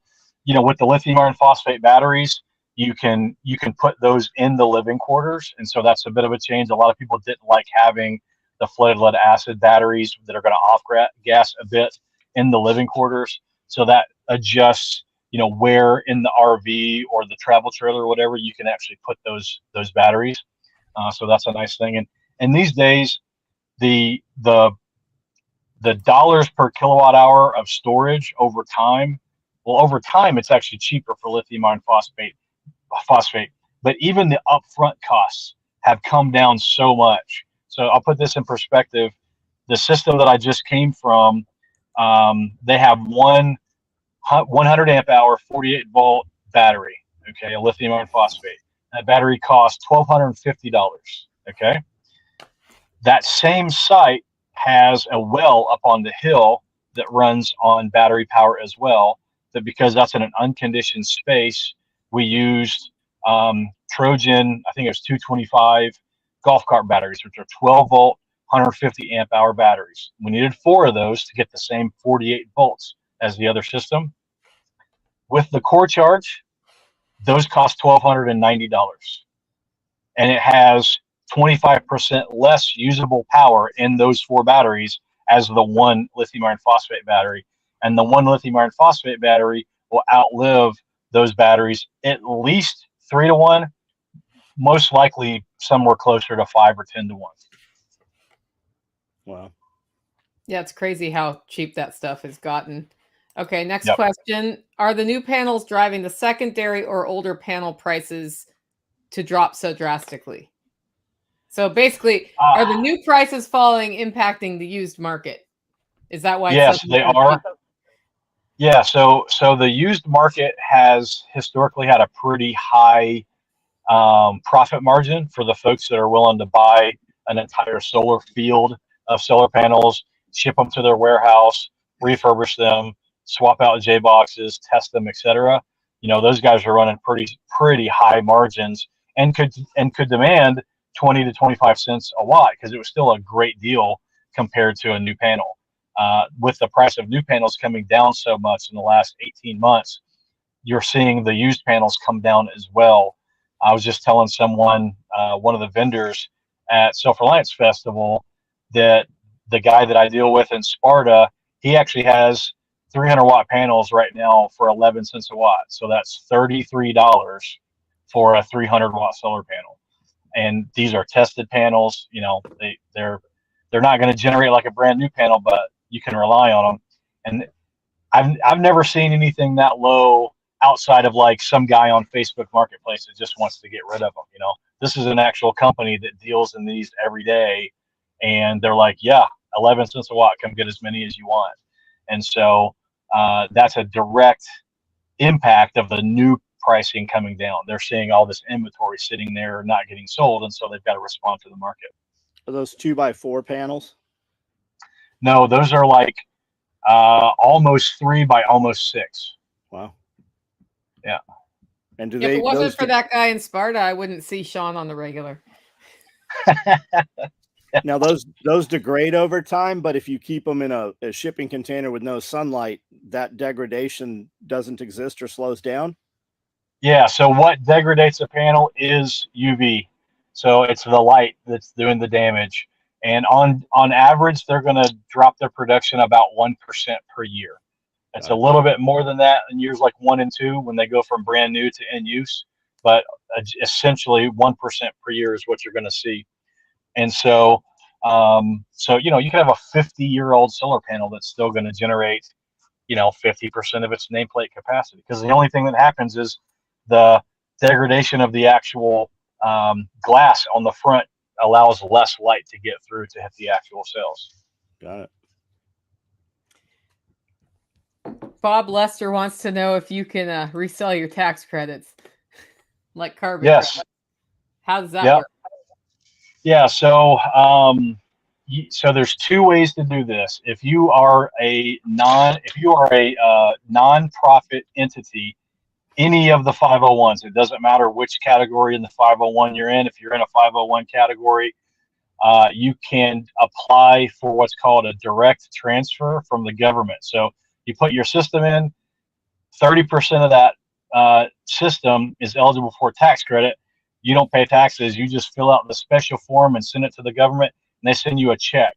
With the lithium iron phosphate batteries, you can put those in the living quarters, and so that's a bit of a change. A lot of people didn't like having the flooded lead acid batteries that are going to off gas a bit in the living quarters. So that adjusts, where in the RV or the travel trailer or whatever you can actually put those batteries. So that's a nice thing. And these days, the dollars per kilowatt hour of storage over time, it's actually cheaper for lithium iron phosphate. But even the upfront costs have come down so much. So I'll put this in perspective. The system that I just came from, they have one 100 amp hour, 48 volt battery. Okay, a lithium iron phosphate. That battery costs $1,250. Okay, that same site has a well up on the hill that runs on battery power as well. That because that's in an unconditioned space, we used Trojan, I think it was 225 golf cart batteries, which are 12 volt, 150 amp hour batteries. We needed 4 of those to get the same 48 volts as the other system. With the core charge, those cost $1,290. And it has 25% less usable power in those 4 batteries as the one lithium iron phosphate battery. And the one lithium iron phosphate battery will outlive those batteries at least 3 to 1, most likely somewhere closer to 5 or 10 to 1. Wow. Yeah, it's crazy how cheap that stuff has gotten. Okay, next question. Are the new panels driving the secondary or older panel prices to drop so drastically? So basically, are the new prices falling impacting the used market? Is that why? Yes, they are. Yeah, so the used market has historically had a pretty high profit margin for the folks that are willing to buy an entire solar field of solar panels, ship them to their warehouse, refurbish them, swap out J boxes, test them, etc. You know, those guys are running pretty high margins and could demand 20 to 25 cents a watt, because it was still a great deal compared to a new panel. With the price of new panels coming down so much in the last 18 months, you're seeing the used panels come down as well. I was just telling someone, one of the vendors at Self-Reliance Festival, that the guy that I deal with in Sparta, he actually has 300 watt panels right now for 11 cents a watt. So that's $33 for a 300 watt solar panel. And these are tested panels. You know, they're not going to generate like a brand new panel, but you can rely on them. And I've never seen anything that low outside of like some guy on Facebook Marketplace that just wants to get rid of them. You know, this is an actual company that deals in these every day, and they're like, yeah, 11 cents a watt, come get as many as you want. And so that's a direct impact of the new pricing coming down. They're seeing all this inventory sitting there not getting sold, and so they've got to respond to the market. Are those 2x4 panels? No, those are like almost 3 by almost 6. Wow. Yeah. And do if they? It wasn't for that guy in Sparta, I wouldn't see Shawn on the regular. Now those degrade over time, but if you keep them in a shipping container with no sunlight, that degradation doesn't exist or slows down? Yeah, so what degrades a panel is UV. So it's the light that's doing the damage. And on average, they're going to drop their production about 1% per year. It's a little bit more than that in years like 1 and 2 when they go from brand new to end use. But essentially 1% per year is what you're going to see. And so, you know, you can have a 50-year-old solar panel that's still going to generate, you know, 50% of its nameplate capacity, because the only thing that happens is the degradation of the actual glass on the front allows less light to get through to hit the actual cells. Got it. Bob Lester wants to know if you can resell your tax credits, like carbon. Yes. Credits. How does that work? Yeah. So, so there's 2 ways to do this. If you are a non-profit entity, any of the 501s, it doesn't matter which category in the 501 you're in. If you're in a 501 category, you can apply for what's called a direct transfer from the government. So you put your system in, 30% of that system is eligible for tax credit. You don't pay taxes. You just fill out the special form and send it to the government, and they send you a check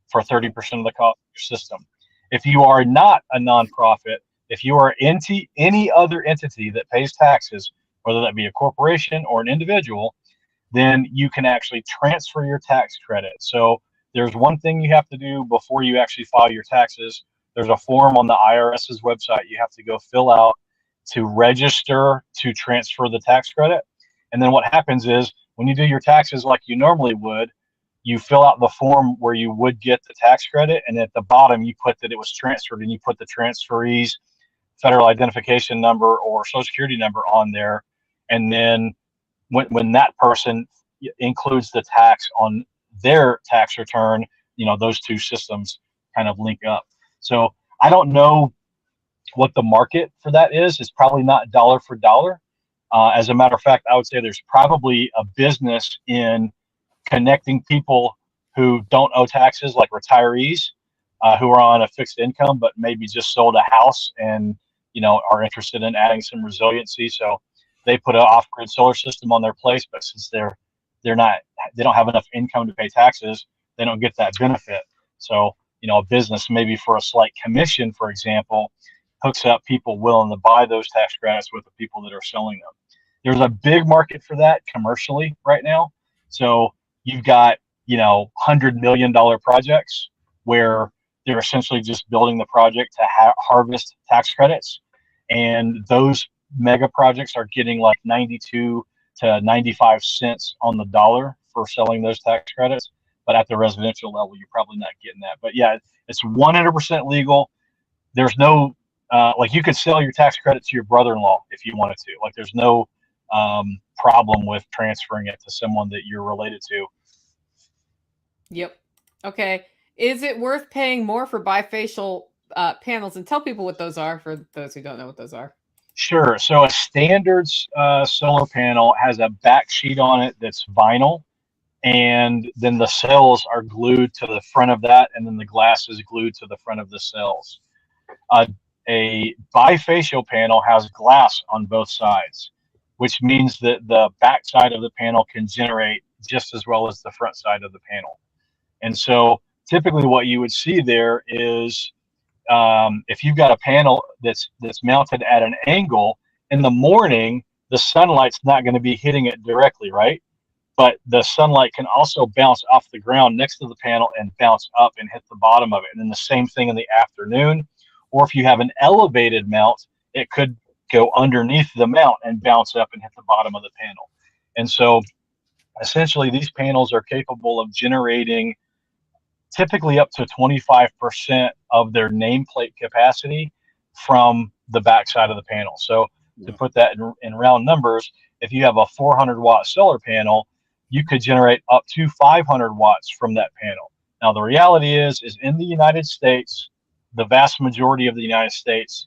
for 30% of the cost of your system. If you are not a nonprofit, if you are any other entity that pays taxes, whether that be a corporation or an individual, then you can actually transfer your tax credit. So there's one thing you have to do before you actually file your taxes. There's a form on the IRS's website you have to go fill out to register to transfer the tax credit. And then what happens is when you do your taxes like you normally would, you fill out the form where you would get the tax credit, and at the bottom you put that it was transferred, and you put the transferee's federal identification number or social security number on there. And then when that person includes the tax on their tax return, you know, those 2 systems kind of link up. So I don't know what the market for that is. It's probably not dollar for dollar, As a matter of fact, I would say there's probably a business in connecting people who don't owe taxes, like retirees who are on a fixed income, but maybe just sold a house and, are interested in adding some resiliency. So they put an off-grid solar system on their place, but since they don't have enough income to pay taxes, they don't get that benefit. So, a business maybe for a slight commission, for example, hooks up people willing to buy those tax credits with the people that are selling them. There's a big market for that commercially right now. So you've got, $100 million projects where they're essentially just building the project to harvest tax credits. And those mega projects are getting like 92 to 95 cents on the dollar for selling those tax credits. But at the residential level, you're probably not getting that. But yeah, it's 100% legal. There's no, like you could sell your tax credit to your brother-in-law if you wanted to. Like there's no problem with transferring it to someone that you're related to. Yep. Okay. Is it worth paying more for bifacial panels? And tell people what those are for those who don't know what those are. Sure. So a standard solar panel has a back sheet on it that's vinyl, and then the cells are glued to the front of that, and then the glass is glued to the front of the cells. A bifacial panel has glass on both sides, which means that the back side of the panel can generate just as well as the front side of the panel. And so typically what you would see there is if you've got a panel that's mounted at an angle, in the morning, the sunlight's not going to be hitting it directly, right? But the sunlight can also bounce off the ground next to the panel and bounce up and hit the bottom of it. And then the same thing in the afternoon. Or if you have an elevated mount, it could go underneath the mount and bounce up and hit the bottom of the panel. And so essentially these panels are capable of generating typically up to 25% of their nameplate capacity from the backside of the panel. So to put that in round numbers, if you have a 400 watt solar panel, you could generate up to 500 watts from that panel. Now, the reality is in the United States, the vast majority of the United States,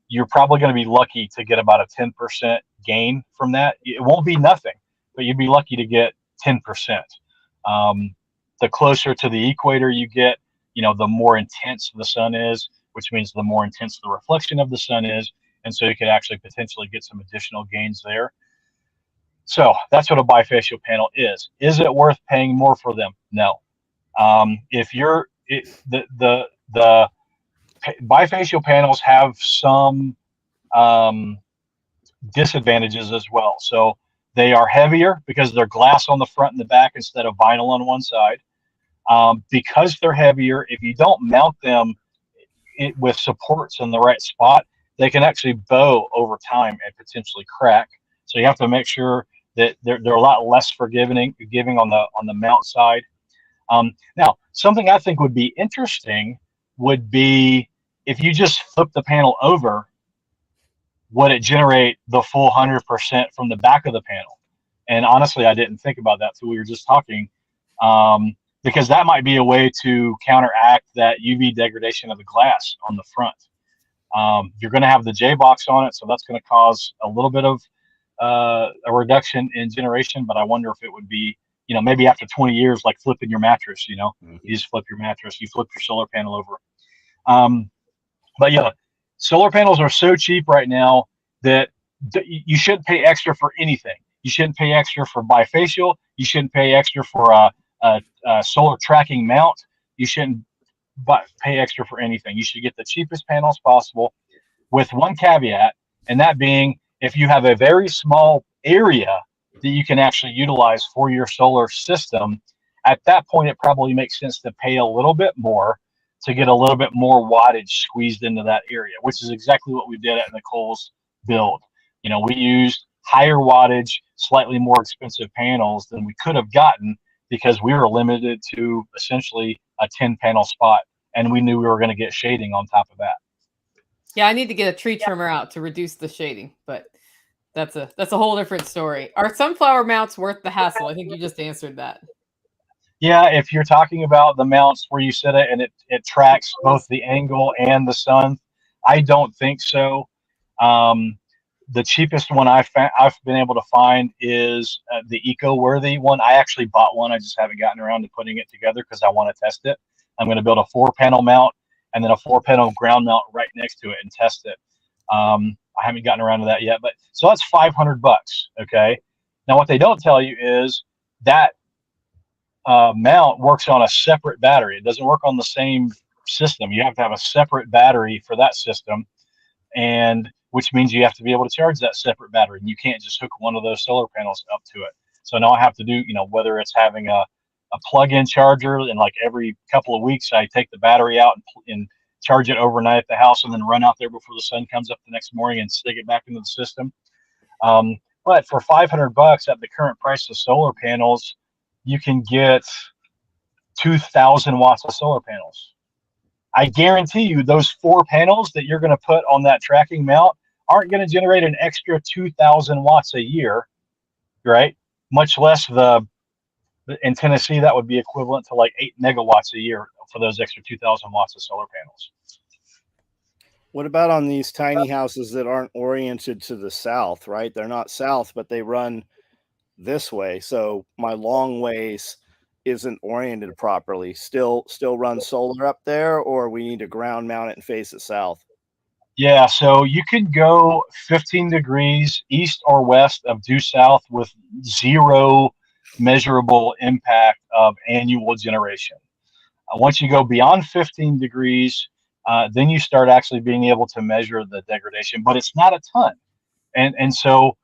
you're probably going to be lucky to get about a 10% gain from that. It won't be nothing, but you'd be lucky to get 10%. The closer to the equator you get, the more intense the sun is, which means the more intense the reflection of the sun is. And so you could actually potentially get some additional gains there. So that's what a bifacial panel is. Is it worth paying more for them? No. The bifacial panels have some disadvantages as well. So they are heavier because they're glass on the front and the back instead of vinyl on one side. Because they're heavier, if you don't mount them with supports in the right spot, they can actually bow over time and potentially crack. So you have to make sure that they're a lot less forgiving on the mount side. Now, something I think would be interesting would be if you just flip the panel over, would it generate the full 100% from the back of the panel? And honestly, I didn't think about that till we were just talking, because that might be a way to counteract that UV degradation of the glass on the front. You're going to have the J box on it, so that's going to cause a little bit of a reduction in generation. But I wonder if it would be, maybe after 20 years, like flipping your mattress. You just flip your mattress, you flip your solar panel over. But yeah, solar panels are so cheap right now that you shouldn't pay extra for anything. You shouldn't pay extra for bifacial. You shouldn't pay extra for a solar tracking mount. You shouldn't pay extra for anything. You should get the cheapest panels possible, with one caveat, and that being if you have a very small area that you can actually utilize for your solar system, at that point it probably makes sense to pay a little bit more to get a little bit more wattage squeezed into that area, which is exactly what we did at Nicole's build. We used higher wattage, slightly more expensive panels than we could have gotten because we were limited to essentially a 10 panel spot, and we knew we were going to get shading on top of that. Yeah, I need to get a tree trimmer out to reduce the shading, but that's a whole different story. Are sunflower mounts worth the hassle? I think you just answered that. Yeah, if you're talking about the mounts where you set it and it tracks both the angle and the sun, I don't think so. The cheapest one I've been able to find is the eco-worthy one. I actually bought one. I just haven't gotten around to putting it together because I want to test it. I'm going to build a 4-panel mount and then a 4-panel ground mount right next to it and test it. I haven't gotten around to that yet, but so that's $500. Okay. Now what they don't tell you is that mount works on a separate battery. It doesn't work on the same system. You have to have a separate battery for that system, and which means you have to be able to charge that separate battery, and you can't just hook one of those solar panels up to it. So now I have to do, whether it's having a plug-in charger, and like every couple of weeks I take the battery out and charge it overnight at the house, and then run out there before the sun comes up the next morning and stick it back into the system. But for $500 at the current price of solar panels, you can get 2,000 watts of solar panels. I guarantee you those 4 panels that you're going to put on that tracking mount aren't going to generate an extra 2,000 watts a year, right? Much less in Tennessee, that would be equivalent to like 8 megawatts a year for those extra 2,000 watts of solar panels. What about on these tiny houses that aren't oriented to the south, right? They're not south, but they run this way. So my long ways isn't oriented properly. Still run solar up there, or we need to ground mount it and face it south? Yeah, so you can go 15 degrees east or west of due south with 0 measurable impact of annual generation. Once you go beyond 15 degrees, then you start actually being able to measure the degradation, but it's not a ton. And so,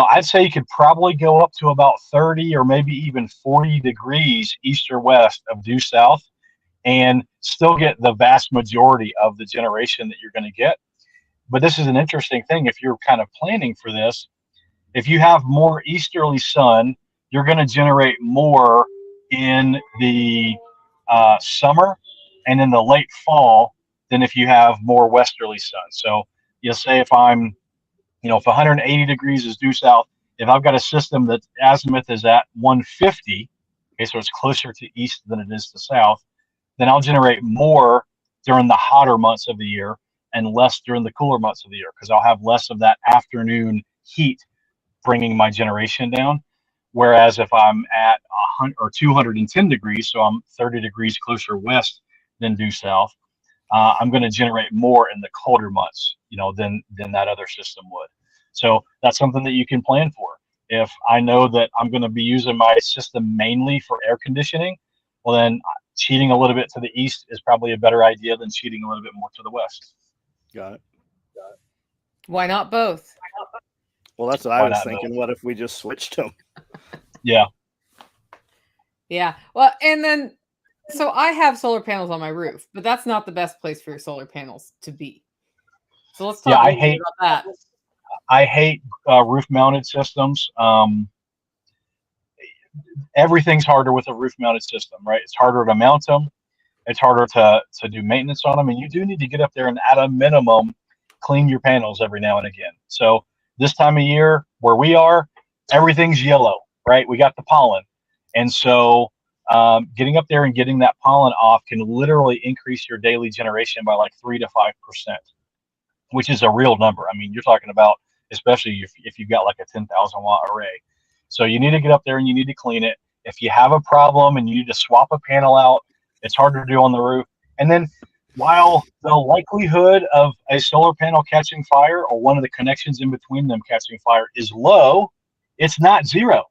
I'd say you could probably go up to about 30 or maybe even 40 degrees east or west of due south and still get the vast majority of the generation that you're going to get. But this is an interesting thing. If you're kind of planning for this, if you have more easterly sun, you're going to generate more in the summer and in the late fall than if you have more westerly sun. So you'll say if 180 degrees is due south, if I've got a system that azimuth is at 150, okay, so it's closer to east than it is to south, then I'll generate more during the hotter months of the year and less during the cooler months of the year, because I'll have less of that afternoon heat bringing my generation down. Whereas if I'm at 100 or 210 degrees, so I'm 30 degrees closer west than due south, I'm going to generate more in the colder months, than that other system would. So that's something that you can plan for. If I know that I'm going to be using my system mainly for air conditioning, well, then cheating a little bit to the east is probably a better idea than cheating a little bit more to the west. Got it. Why not both? Well, that's what I was thinking. Both? What if we just switched them? Yeah. Yeah. Well, and then, so I have solar panels on my roof, but that's not the best place for your solar panels to be. So let's talk about that. I hate roof-mounted systems. Everything's harder with a roof-mounted system, right? It's harder to mount them. It's harder to do maintenance on them, and you do need to get up there and, at a minimum, clean your panels every now and again. So this time of year, where we are, everything's yellow, right? We got the pollen, and so getting up there and getting that pollen off can literally increase your daily generation by like 3 to 5%, which is a real number. I mean, you're talking about, especially if you've got like a 10,000 watt array. So you need to get up there and you need to clean it. If you have a problem and you need to swap a panel out, it's harder to do on the roof. And then while the likelihood of a solar panel catching fire or one of the connections in between them catching fire is low, it's not 0,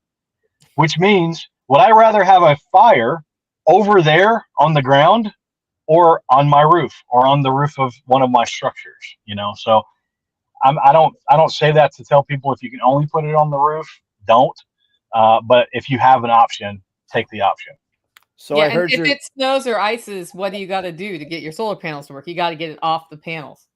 which means, would I rather have a fire over there on the ground or on my roof or on the roof of one of my structures? So I don't say that to tell people if you can only put it on the roof, don't. But if you have an option, take the option. So yeah, I heard if it snows or ices, what do you got to do to get your solar panels to work? You got to get it off the panels.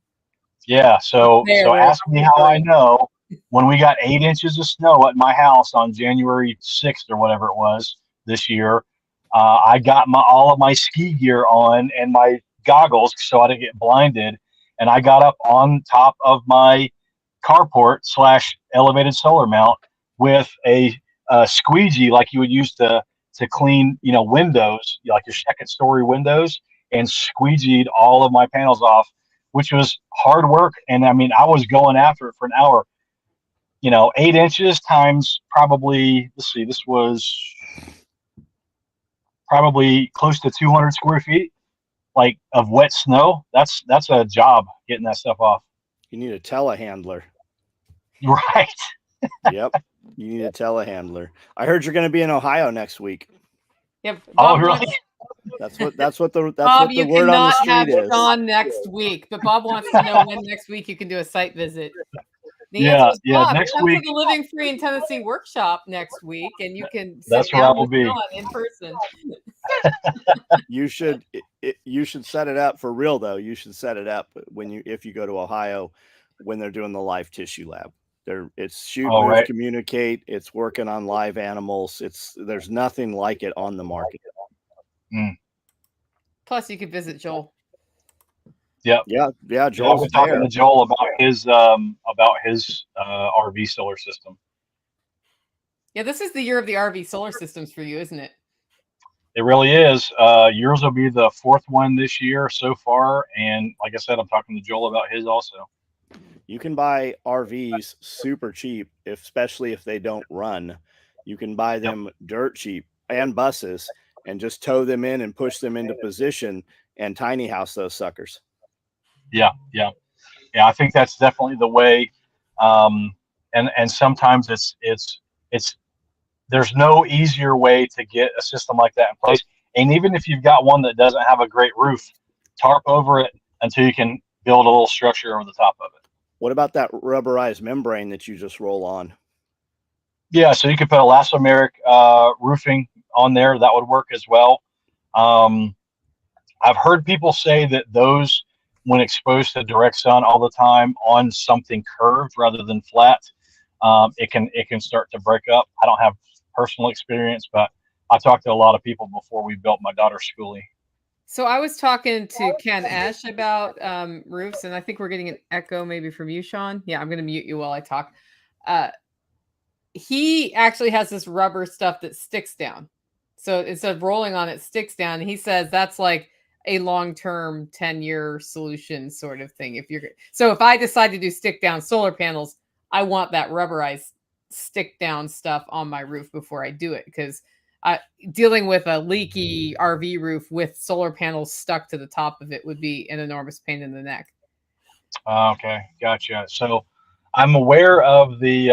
Yeah. So ask me how I know. When we got 8 inches of snow at my house on January 6th or whatever it was this year, I got all of my ski gear on and my goggles so I didn't get blinded. And I got up on top of my carport / elevated solar mount with a squeegee like you would use to clean, windows, like your second story windows, and squeegeed all of my panels off, which was hard work. And I mean, I was going after it for an hour. 8 inches times probably, let's see, this was probably close to 200 square feet, like of wet snow. That's a job getting that stuff off. You need a telehandler. Right. Yep. You need a telehandler. I heard you're going to be in Ohio next week. Yep. Oh, really? That's what the Bob, what the you word on the cannot street have is. Shawn next week, but Bob wants to know when next week you can do a site visit. The Yeah, answer is, Bob, next come week. to the Living Free in Tennessee workshop next week, and you can sit That's where I down will with be. Shawn in person. You should set it up for real though. You should set it up if you go to Ohio when they're doing the live tissue lab. It's shoot, move, Right. communicate. It's working on live animals. There's nothing like it on the market. Plus, you could visit Joel. Yep. Yeah. Joel's I've been talking to Joel about his RV solar system. Yeah, this is the year of the RV solar systems for you, isn't it? It really is. Yours will be the 4th one this year so far, and like I said, I'm talking to Joel about his also. You can buy RVs super cheap, especially if they don't run. You can buy them dirt cheap, and buses, and just tow them in and push them into position and tiny house those suckers. Yeah. I think that's definitely the way. And sometimes it's there's no easier way to get a system like that in place. And even if you've got one that doesn't have a great roof, tarp over it until you can build a little structure over the top of it. What about that rubberized membrane that you just roll on? Yeah, so you could put elastomeric roofing on there. That would work as well. I've heard people say that those, when exposed to direct sun all the time on something curved rather than flat, it can start to break up. I don't have personal experience, but I talked to a lot of people before we built my daughter's schoolie. So I was talking to Ken Esch about roofs, and I think we're getting an echo maybe from you, Shawn. Yeah, I'm going to mute you while I talk. He actually has this rubber stuff that sticks down. So instead of rolling on it, sticks down. He says that's like a long-term 10-year solution sort of thing. If I decide to do stick down solar panels, I want that rubberized stick down stuff on my roof before I do it, because dealing with a leaky RV roof with solar panels stuck to the top of it would be an enormous pain in the neck. Okay, gotcha. So I'm aware of the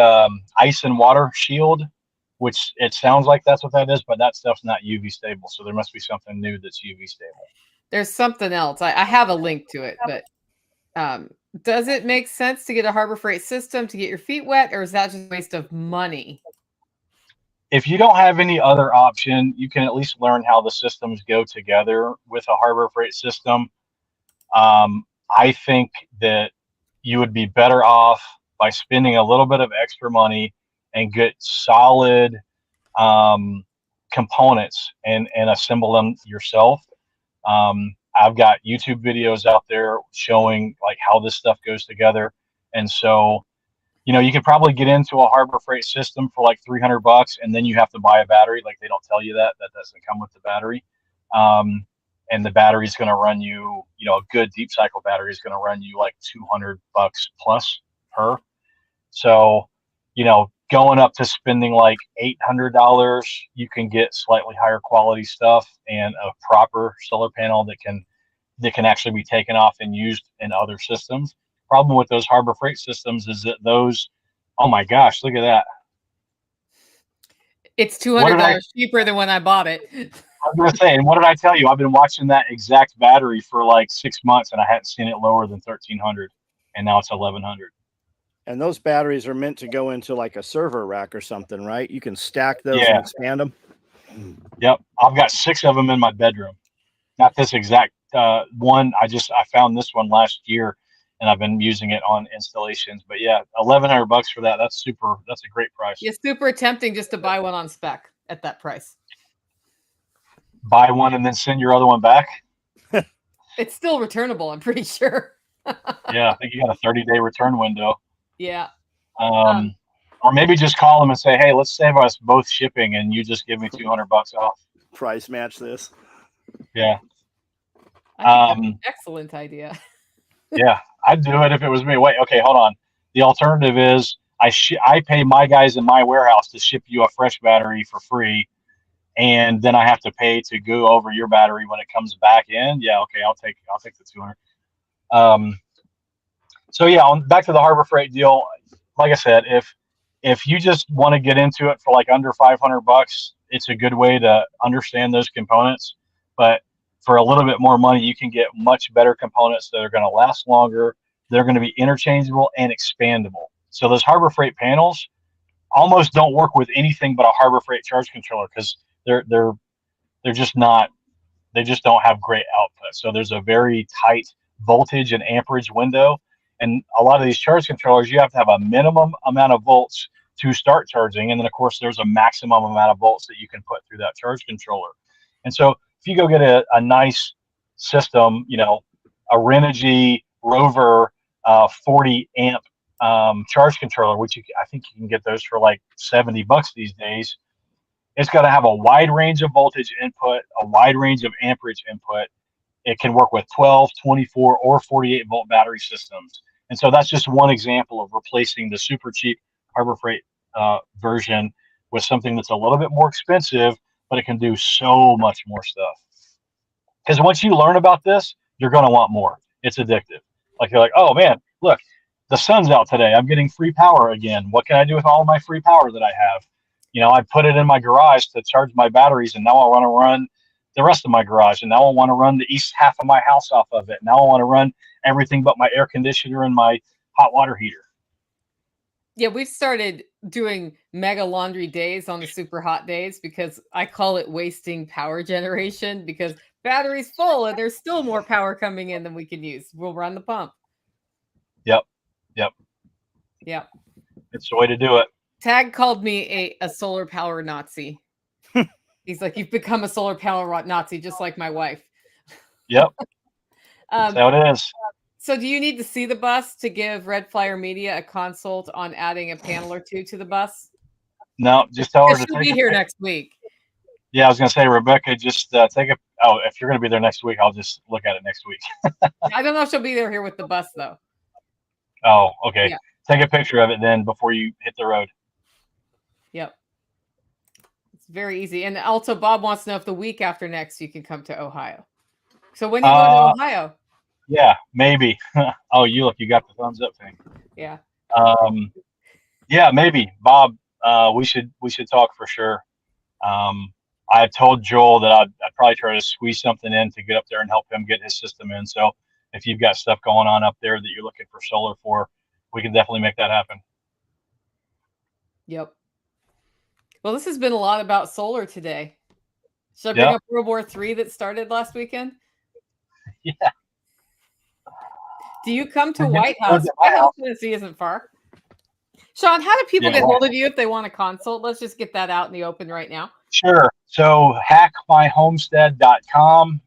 ice and water shield, which it sounds like that's what that is, but that stuff's not UV stable. So there must be something new that's UV stable. There's something else. I have a link to it, but does it make sense to get a Harbor Freight system to get your feet wet, or is that just a waste of money? If you don't have any other option, you can at least learn how the systems go together with a Harbor Freight system. I think that you would be better off by spending a little bit of extra money and get solid components and assemble them yourself. I've got YouTube videos out there showing like how this stuff goes together. And so, you could probably get into a Harbor Freight system for like $300, and then you have to buy a battery. Like they don't tell you that doesn't come with the battery. And the battery is going to run you, a good deep cycle battery is going to run you like $200 plus per. So, going up to spending like $800, you can get slightly higher quality stuff and a proper solar panel that can actually be taken off and used in other systems. Problem with those Harbor Freight systems is that those, oh my gosh, look at that. It's $200 cheaper than when I bought it. I was going to say, and what did I tell you? I've been watching that exact battery for like 6 months, and I hadn't seen it lower than $1,300, and now it's $1,100. And those batteries are meant to go into like a server rack or something, right? You can stack those and expand them. Yep. I've got 6 of them in my bedroom. Not this exact one. I found this one last year, and I've been using it on installations. But yeah, $1,100 for that. That's a great price. Yeah, super tempting just to buy one on spec at that price. Buy one and then send your other one back. It's still returnable, I'm pretty sure. Yeah, I think you got a 30-day return window. Yeah. Or maybe just call them and say, hey, let's save us both shipping, and you just give me $200 off. Price match this. Yeah. I think that's an excellent idea. Yeah, I'd do it if it was me. Wait, okay, hold on. The alternative is I pay my guys in my warehouse to ship you a fresh battery for free, and then I have to pay to go over your battery when it comes back in. Yeah, okay, I'll take the 200. So yeah, back to the Harbor Freight deal. Like I said, if you just want to get into it for like under $500, it's a good way to understand those components. But for a little bit more money, you can get much better components that are going to last longer. They're going to be interchangeable and expandable. So those Harbor Freight panels almost don't work with anything but a Harbor Freight charge controller, because they're just not, they just don't have great output. So there's a very tight voltage and amperage window. And a lot of these charge controllers, you have to have a minimum amount of volts to start charging. And then, of course, there's a maximum amount of volts that you can put through that charge controller. And so if you go get a nice system, you know, a Renogy Rover 40 amp charge controller, which I think you can get those for like $70 these days. It's got to have a wide range of voltage input, a wide range of amperage input. It can work with 12, 24, or 48 volt battery systems. And so that's just one example of replacing the super cheap Harbor Freight version with something that's a little bit more expensive, but it can do so much more stuff. Because once you learn about this, you're going to want more. It's addictive. Like, you're like, oh man, look, the sun's out today. I'm getting free power again. What can I do with all my free power that I have? You know, I put it in my garage to charge my batteries, and now I want to run the rest of my garage, and now I want to run the east half of my house off of it. Now I want to run everything but my air conditioner and my hot water heater. Yeah, we've started doing mega laundry days on the super hot days, because I call it wasting power generation, because battery's full and there's still more power coming in than we can use. We'll run the pump. Yep. It's the way to do it. Tag called me a solar power Nazi. He's like, you've become a solar power Nazi, just like my wife. Yep. That's how it is. So do you need to see the bus to give Red Flyer Media a consult on adding a panel or two to the bus? No, just tell her to she'll be here next week. Yeah, I was going to say, Rebecca, just take a. Oh, if you're going to be there next week, I'll just look at it next week. I don't know if she'll be there here with the bus, though. Oh, okay. Yeah. Take a picture of it then before you hit the road. Yep. It's very easy. And also, Bob wants to know if the week after next you can come to Ohio. So when are you going to Ohio? Yeah, maybe. Oh, you got the thumbs up thing. Yeah. Yeah, maybe. Bob, we should talk for sure. I told Joel that I'd probably try to squeeze something in to get up there and help him get his system in. So if you've got stuff going on up there that you're looking for solar for, we can definitely make that happen. Yep. Well, this has been a lot about solar today. Should I bring up World War III that started last weekend? Yeah. Do you come to White House? White House, Tennessee isn't far. Shawn, how do people get hold of you if they want a consult? Let's just get that out in the open right now. Sure. So hackmyhomestead.com.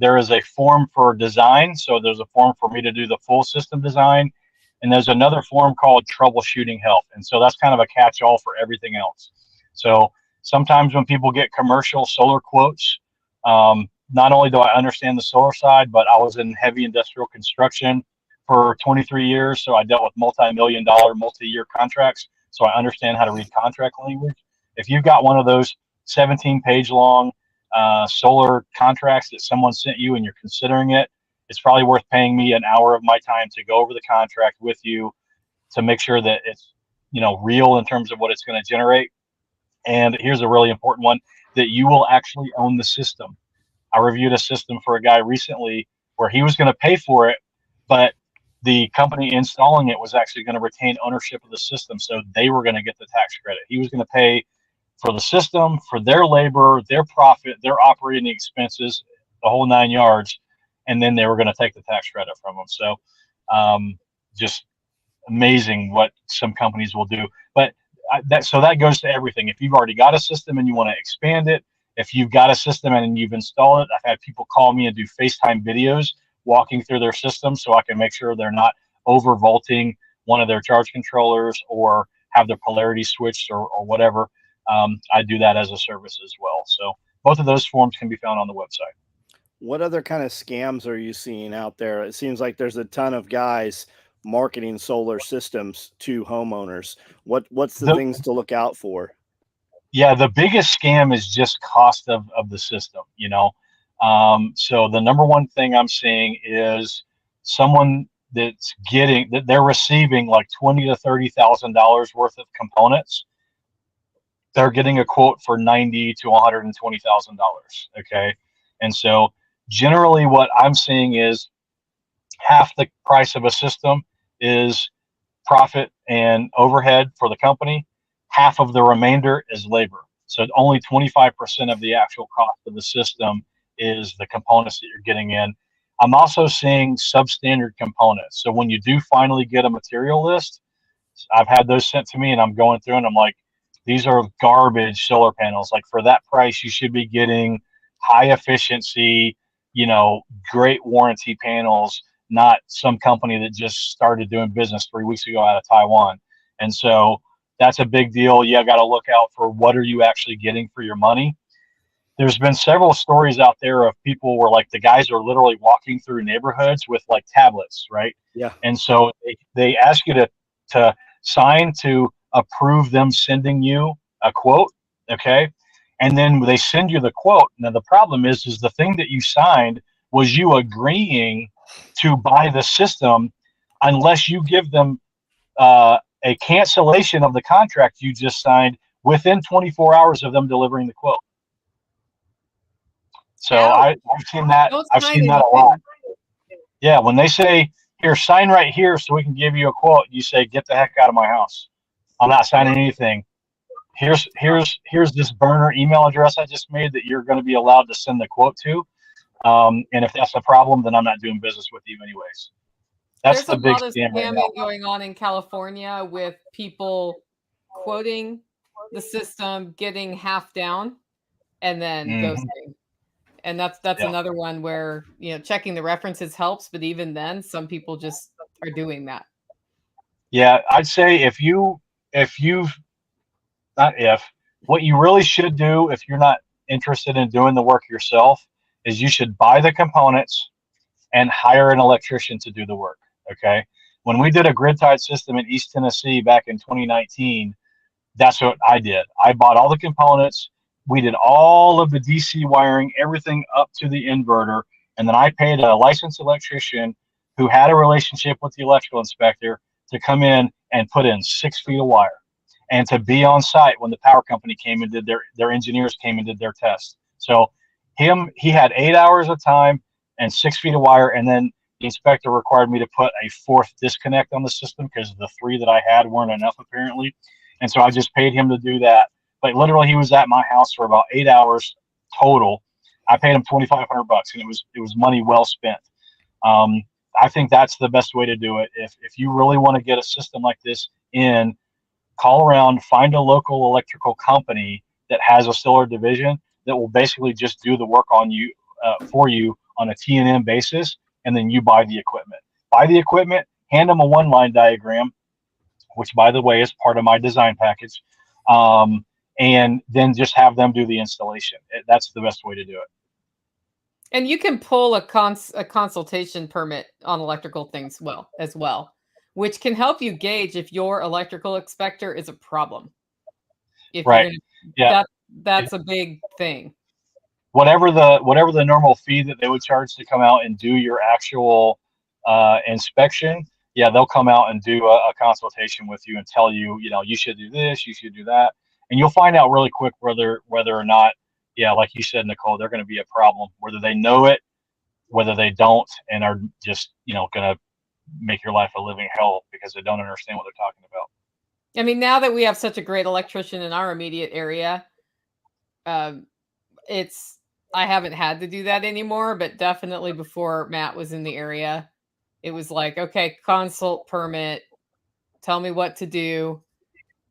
There is a form for design. So there's a form for me to do the full system design. And there's another form called troubleshooting help. And so that's kind of a catch-all for everything else. So sometimes when people get commercial solar quotes, not only do I understand the solar side, but I was in heavy industrial construction for 23 years. So I dealt with multi-million-dollar, multi-year contracts. So I understand how to read contract language. If you've got one of those 17-page long solar contracts that someone sent you and you're considering it, it's probably worth paying me an hour of my time to go over the contract with you to make sure that it's, real in terms of what it's going to generate. And here's a really important one, that you will actually own the system. I reviewed a system for a guy recently where he was going to pay for it, but the company installing it was actually going to retain ownership of the system. So they were going to get the tax credit. He was going to pay for the system, for their labor, their profit, their operating expenses, the whole 9 yards. And then they were going to take the tax credit from them. So just amazing what some companies will do. But that goes to everything. If you've already got a system and you want to expand it, if you've got a system and you've installed it, I've had people call me and do FaceTime videos walking through their system so I can make sure they're not overvolting one of their charge controllers or have their polarity switched or whatever. I do that as a service as well. So both of those forms can be found on the website. What other kind of scams are you seeing out there? It seems like there's a ton of guys marketing solar systems to homeowners? What's the things to look out for? Yeah, the biggest scam is just cost of the system, you know. So the number one thing I'm seeing is someone that they're receiving like $20,000 to $30,000 worth of components. They're getting a quote for $90,000 to $120,000. Okay, and so generally what I'm seeing is half the price of a system is profit and overhead for the company. Half of the remainder is labor. So only 25% of the actual cost of the system is the components that you're getting in. I'm also seeing substandard components. So when you do finally get a material list, I've had those sent to me and I'm going through and I'm like, these are garbage solar panels. Like for that price, you should be getting high efficiency, you know, great warranty panels, not some company that just started doing business 3 weeks ago out of Taiwan. And so that's a big deal. You got to look out for what are you actually getting for your money. There's been several stories out there of people where like the guys are literally walking through neighborhoods with like tablets, right? Yeah. And so they ask you to sign to approve them sending you a quote, okay? And then they send you the quote. Now the problem is the thing that you signed was you agreeing to buy the system unless you give them a cancellation of the contract you just signed within 24 hours of them delivering the quote. So I've seen that. I've seen that a lot. Yeah, when they say, "Here, sign right here, so we can give you a quote," you say, "Get the heck out of my house! I'm not signing anything. Here's this burner email address I just made that you're going to be allowed to send the quote to. And if that's a problem, then I'm not doing business with you anyways." That's the big scam right now. Going on in California with people quoting the system, getting half down, and then ghosting. And that's another one where, you know, checking the references helps, but even then, some people just are doing that. Yeah, I'd say what you really should do if you're not interested in doing the work yourself is you should buy the components and hire an electrician to do the work. Okay. When we did a grid tied system in East Tennessee back in 2019, that's what I did. I bought all the components. We did all of the DC wiring, everything up to the inverter. And then I paid a licensed electrician who had a relationship with the electrical inspector to come in and put in 6 feet of wire and to be on site when the power company came and did their engineers came and did their test. So he had 8 hours of time and 6 feet of wire. And then the inspector required me to put a fourth disconnect on the system because the 3 that I had weren't enough apparently. And so I just paid him to do that. But literally, he was at my house for about 8 hours total. I paid him $2,500, and it was money well spent. I think that's the best way to do it. If you really want to get a system like this in, call around, find a local electrical company that has a solar division that will basically just do the work on you for you on a T&M basis, and then you buy the equipment. Buy the equipment, hand them a one-line diagram, which, by the way, is part of my design package. And then just have them do the installation. That's the best way to do it. And you can pull a consultation permit on electrical things as well, which can help you gauge if your electrical inspector is a problem. Right. Yeah. That's a big thing. Whatever the normal fee that they would charge to come out and do your actual inspection, yeah, they'll come out and do a consultation with you and tell you, you know, you should do this, you should do that. And you'll find out really quick whether or not, yeah, like you said, Nicole, they're going to be a problem, whether they know it, whether they don't, and are just, you know, going to make your life a living hell because they don't understand what they're talking about. I mean, now that we have such a great electrician in our immediate area, I haven't had to do that anymore, but definitely before Matt was in the area, it was like, okay, consult permit, tell me what to do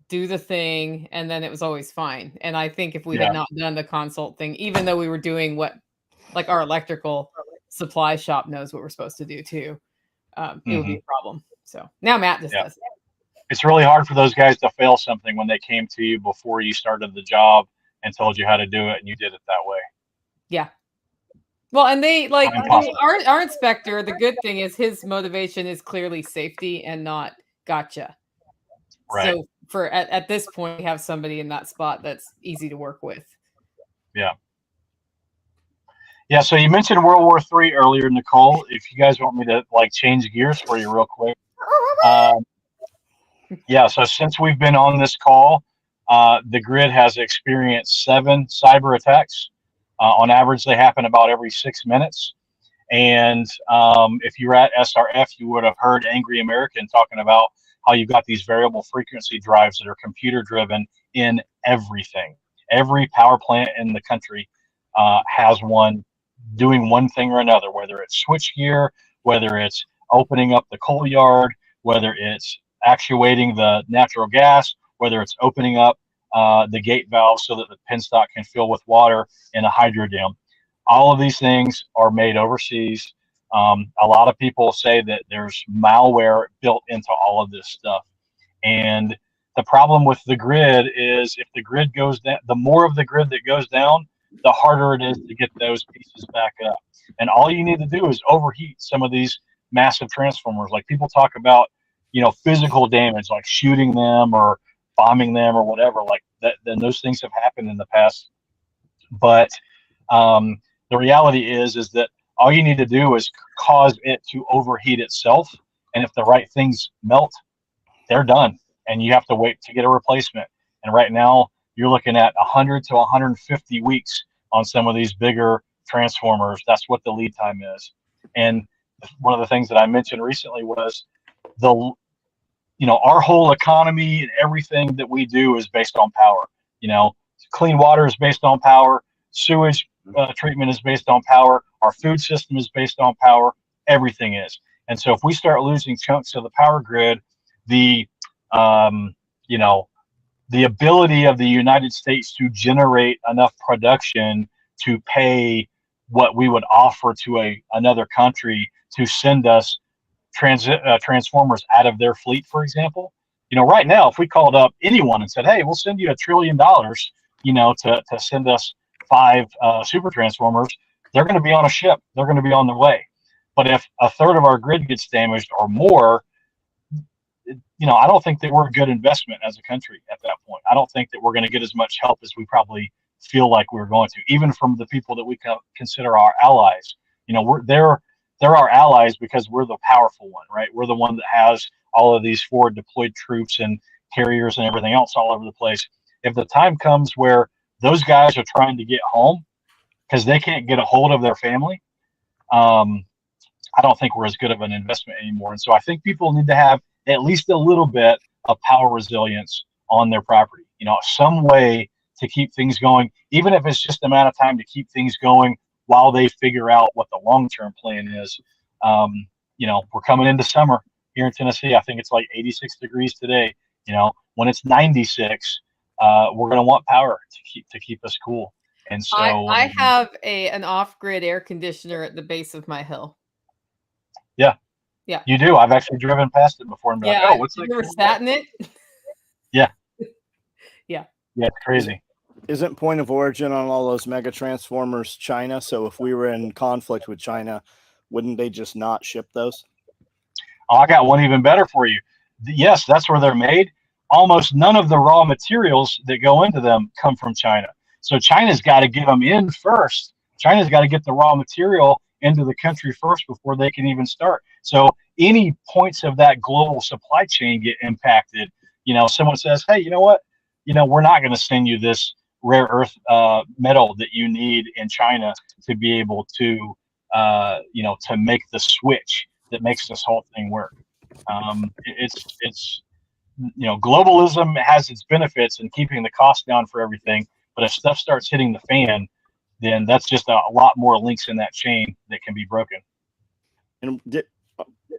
the thing, and then it was always fine. And I think if we had not done the consult thing, even though we were doing what, like, our electrical supply shop knows what we're supposed to do too, it would be a problem. So now Matt just does it. It's really hard for those guys to fail something when they came to you before you started the job and told you how to do it and you did it that way. Yeah. Well, and they like our inspector. The good thing is his motivation is clearly safety and not gotcha. Right. So for at this point, we have somebody in that spot that's easy to work with. Yeah. Yeah. So you mentioned World War III earlier, Nicole. If you guys want me to like change gears for you real quick. Yeah. So since we've been on this call, the grid has experienced 7 cyber attacks. On average, they happen about every 6 minutes. And if you were at SRF, you would have heard Angry American talking about how you've got these variable frequency drives that are computer driven in everything. Every power plant in the country has one doing one thing or another, whether it's switchgear, whether it's opening up the coal yard, whether it's actuating the natural gas, whether it's opening up the gate valve so that the penstock can fill with water in a hydro dam. All of these things are made overseas. A lot of people say that there's malware built into all of this stuff. And the problem with the grid is if the grid goes down, the more of the grid that goes down, the harder it is to get those pieces back up. And all you need to do is overheat some of these massive transformers. Like people talk about, physical damage, like shooting them or bombing them or whatever, like that. Then those things have happened in the past. But the reality is that all you need to do is cause it to overheat itself. And if the right things melt, they're done. And you have to wait to get a replacement. And right now you're looking at 100 to 150 weeks on some of these bigger transformers. That's what the lead time is. And one of the things that I mentioned recently was our whole economy and everything that we do is based on power. Clean water is based on power. Sewage treatment is based on power. Our food system is based on power. Everything is. And so if we start losing chunks of the power grid, the ability of the United States to generate enough production to pay what we would offer to another country to send us transformers out of their fleet, for example. Right now, if we called up anyone and said, hey, we'll send you $1 trillion, to send us 5 super transformers, they're going to be on a ship. They're going to be on their way. But if a third of our grid gets damaged or more, I don't think that we're a good investment as a country at that point. I don't think that we're going to get as much help as we probably feel like we're going to, even from the people that we consider our allies. They're our allies because we're the powerful one, right? We're the one that has all of these forward deployed troops and carriers and everything else all over the place. If the time comes where those guys are trying to get home because they can't get a hold of their family, I don't think we're as good of an investment anymore. And so I think people need to have at least a little bit of power resilience on their property, some way to keep things going, even if it's just the amount of time to keep things going while they figure out what the long-term plan is. We're coming into summer here in Tennessee. I think it's like 86 degrees today. When it's 96, we're going to want power to keep us cool. And so I have an off-grid air conditioner at the base of my hill. Yeah. Yeah. You do. I've actually driven past it before and been like, oh, what's that? You ever sat in it? Yeah. Yeah. Yeah, it's crazy. Isn't point of origin on all those mega transformers China? So if we were in conflict with China, wouldn't they just not ship those? Oh, I got one even better for you. Yes, that's where they're made. Almost none of the raw materials that go into them come from China. So China's got to get them in first. China's got to get the raw material into the country first before they can even start. So any points of that global supply chain get impacted. Someone says, hey, you know what? We're not going to send you this rare earth metal that you need in China to be able to, to make the switch that makes this whole thing work. Globalism has its benefits in keeping the cost down for everything. But if stuff starts hitting the fan, then that's just a lot more links in that chain that can be broken. And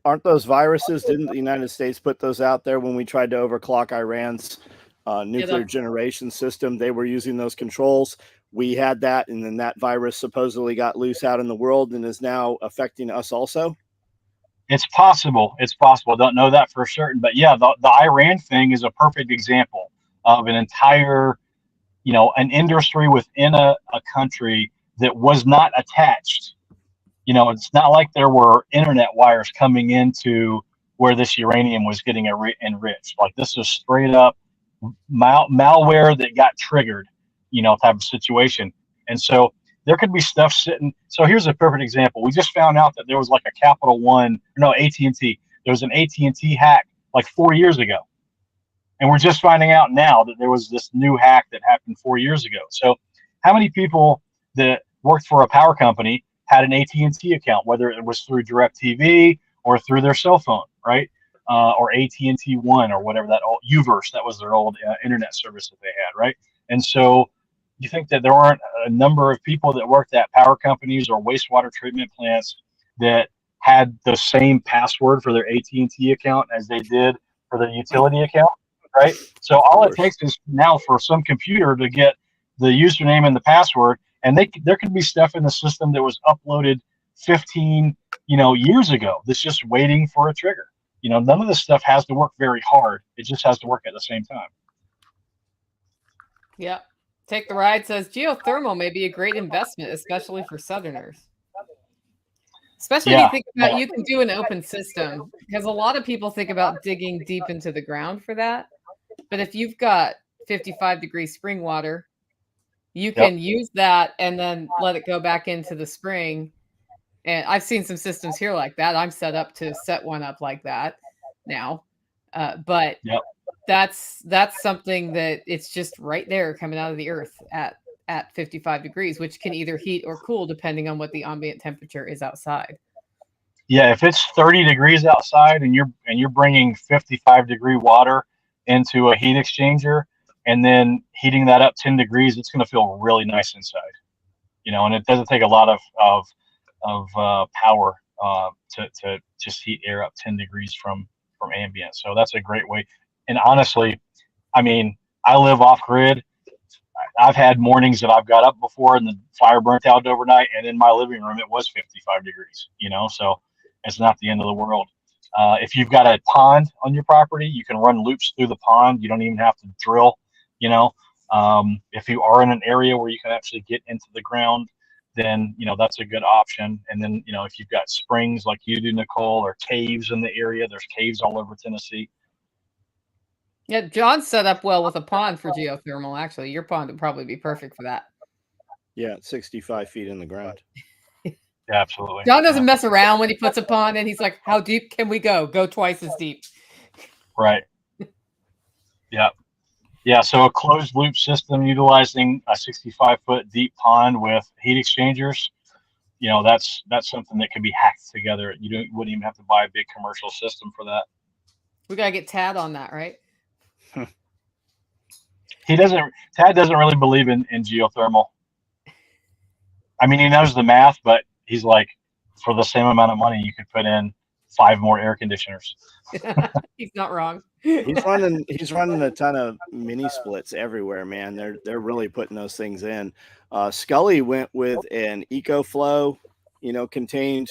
aren't those viruses? Didn't the United States put those out there when we tried to overclock Iran's nuclear generation system? They were using those controls. We had that, and then that virus supposedly got loose out in the world and is now affecting us also. It's possible. I don't know that for certain, but yeah, the Iran thing is a perfect example of an entire, an industry within a country that was not attached You know, it's not like there were internet wires coming into where this uranium was getting enriched. Like this is straight up malware that got triggered, you know, type of situation. And so there could be stuff sitting. So here's a perfect example. We just found out that there was like a Capital One, no, AT&T. There was an AT&T hack like 4 years ago. And we're just finding out now that there was this new hack that happened 4 years ago. So how many people that worked for a power company had an AT&T account, whether it was through DirecTV or through their cell phone, right? Or AT&T One or whatever that old Uverse, that was their old internet service that they had, right? And so you think that there aren't a number of people that worked at power companies or wastewater treatment plants that had the same password for their AT&T account as they did for their utility account, right? So all it takes is now for some computer to get the username and the password, and there could be stuff in the system that was uploaded 15 years ago that's just waiting for a trigger. You know, none of this stuff has to work very hard. It just has to work at the same time. Yep. Take the Ride says geothermal may be a great investment, especially for Southerners. Especially if you think about you can do an open system, because a lot of people think about digging deep into the ground for that. But if you've got 55-degree spring water, you can use that and then let it go back into the spring. And I've seen some systems here like that. I'm set up to set one up like that now. But that's something that it's just right there coming out of the earth at 55 degrees, which can either heat or cool depending on what the ambient temperature is outside. Yeah, if it's 30 degrees outside and you're bringing 55-degree water into a heat exchanger and then heating that up 10 degrees, it's going to feel really nice inside. You know, and it doesn't take a lot of power to just heat air up 10 degrees from ambient. So that's a great way. And honestly, I mean, I live off grid. I've had mornings that I've got up before and the fire burnt out overnight, and in my living room it was 55 degrees, you know, so it's not the end of the world. If you've got a pond on your property, you can run loops through the pond. You don't even have to drill, you know. If you are in an area where you can actually get into the ground, then, you know, that's a good option. And then, you know, if you've got springs like you do, Nicole, or caves in the area, there's caves all over Tennessee. Yeah, John's set up well with a pond for geothermal. Actually, your pond would probably be perfect for that. Yeah, 65 feet in the ground. Yeah, absolutely. John doesn't mess around when he puts a pond in. He's like, how deep can we go? Go twice as deep. Right. Yeah. Yeah, so a closed loop system utilizing a 65-foot deep pond with heat exchangers, you know, that's something that can be hacked together. You wouldn't even have to buy a big commercial system for that. We got to get Tad on that, right? Tad doesn't really believe in geothermal. I mean, he knows the math, but he's like, for the same amount of money, you could put in 5 more air conditioners. He's not wrong. He's running a ton of mini splits everywhere, man. They're really putting those things in. Scully went with an EcoFlow, you know, contained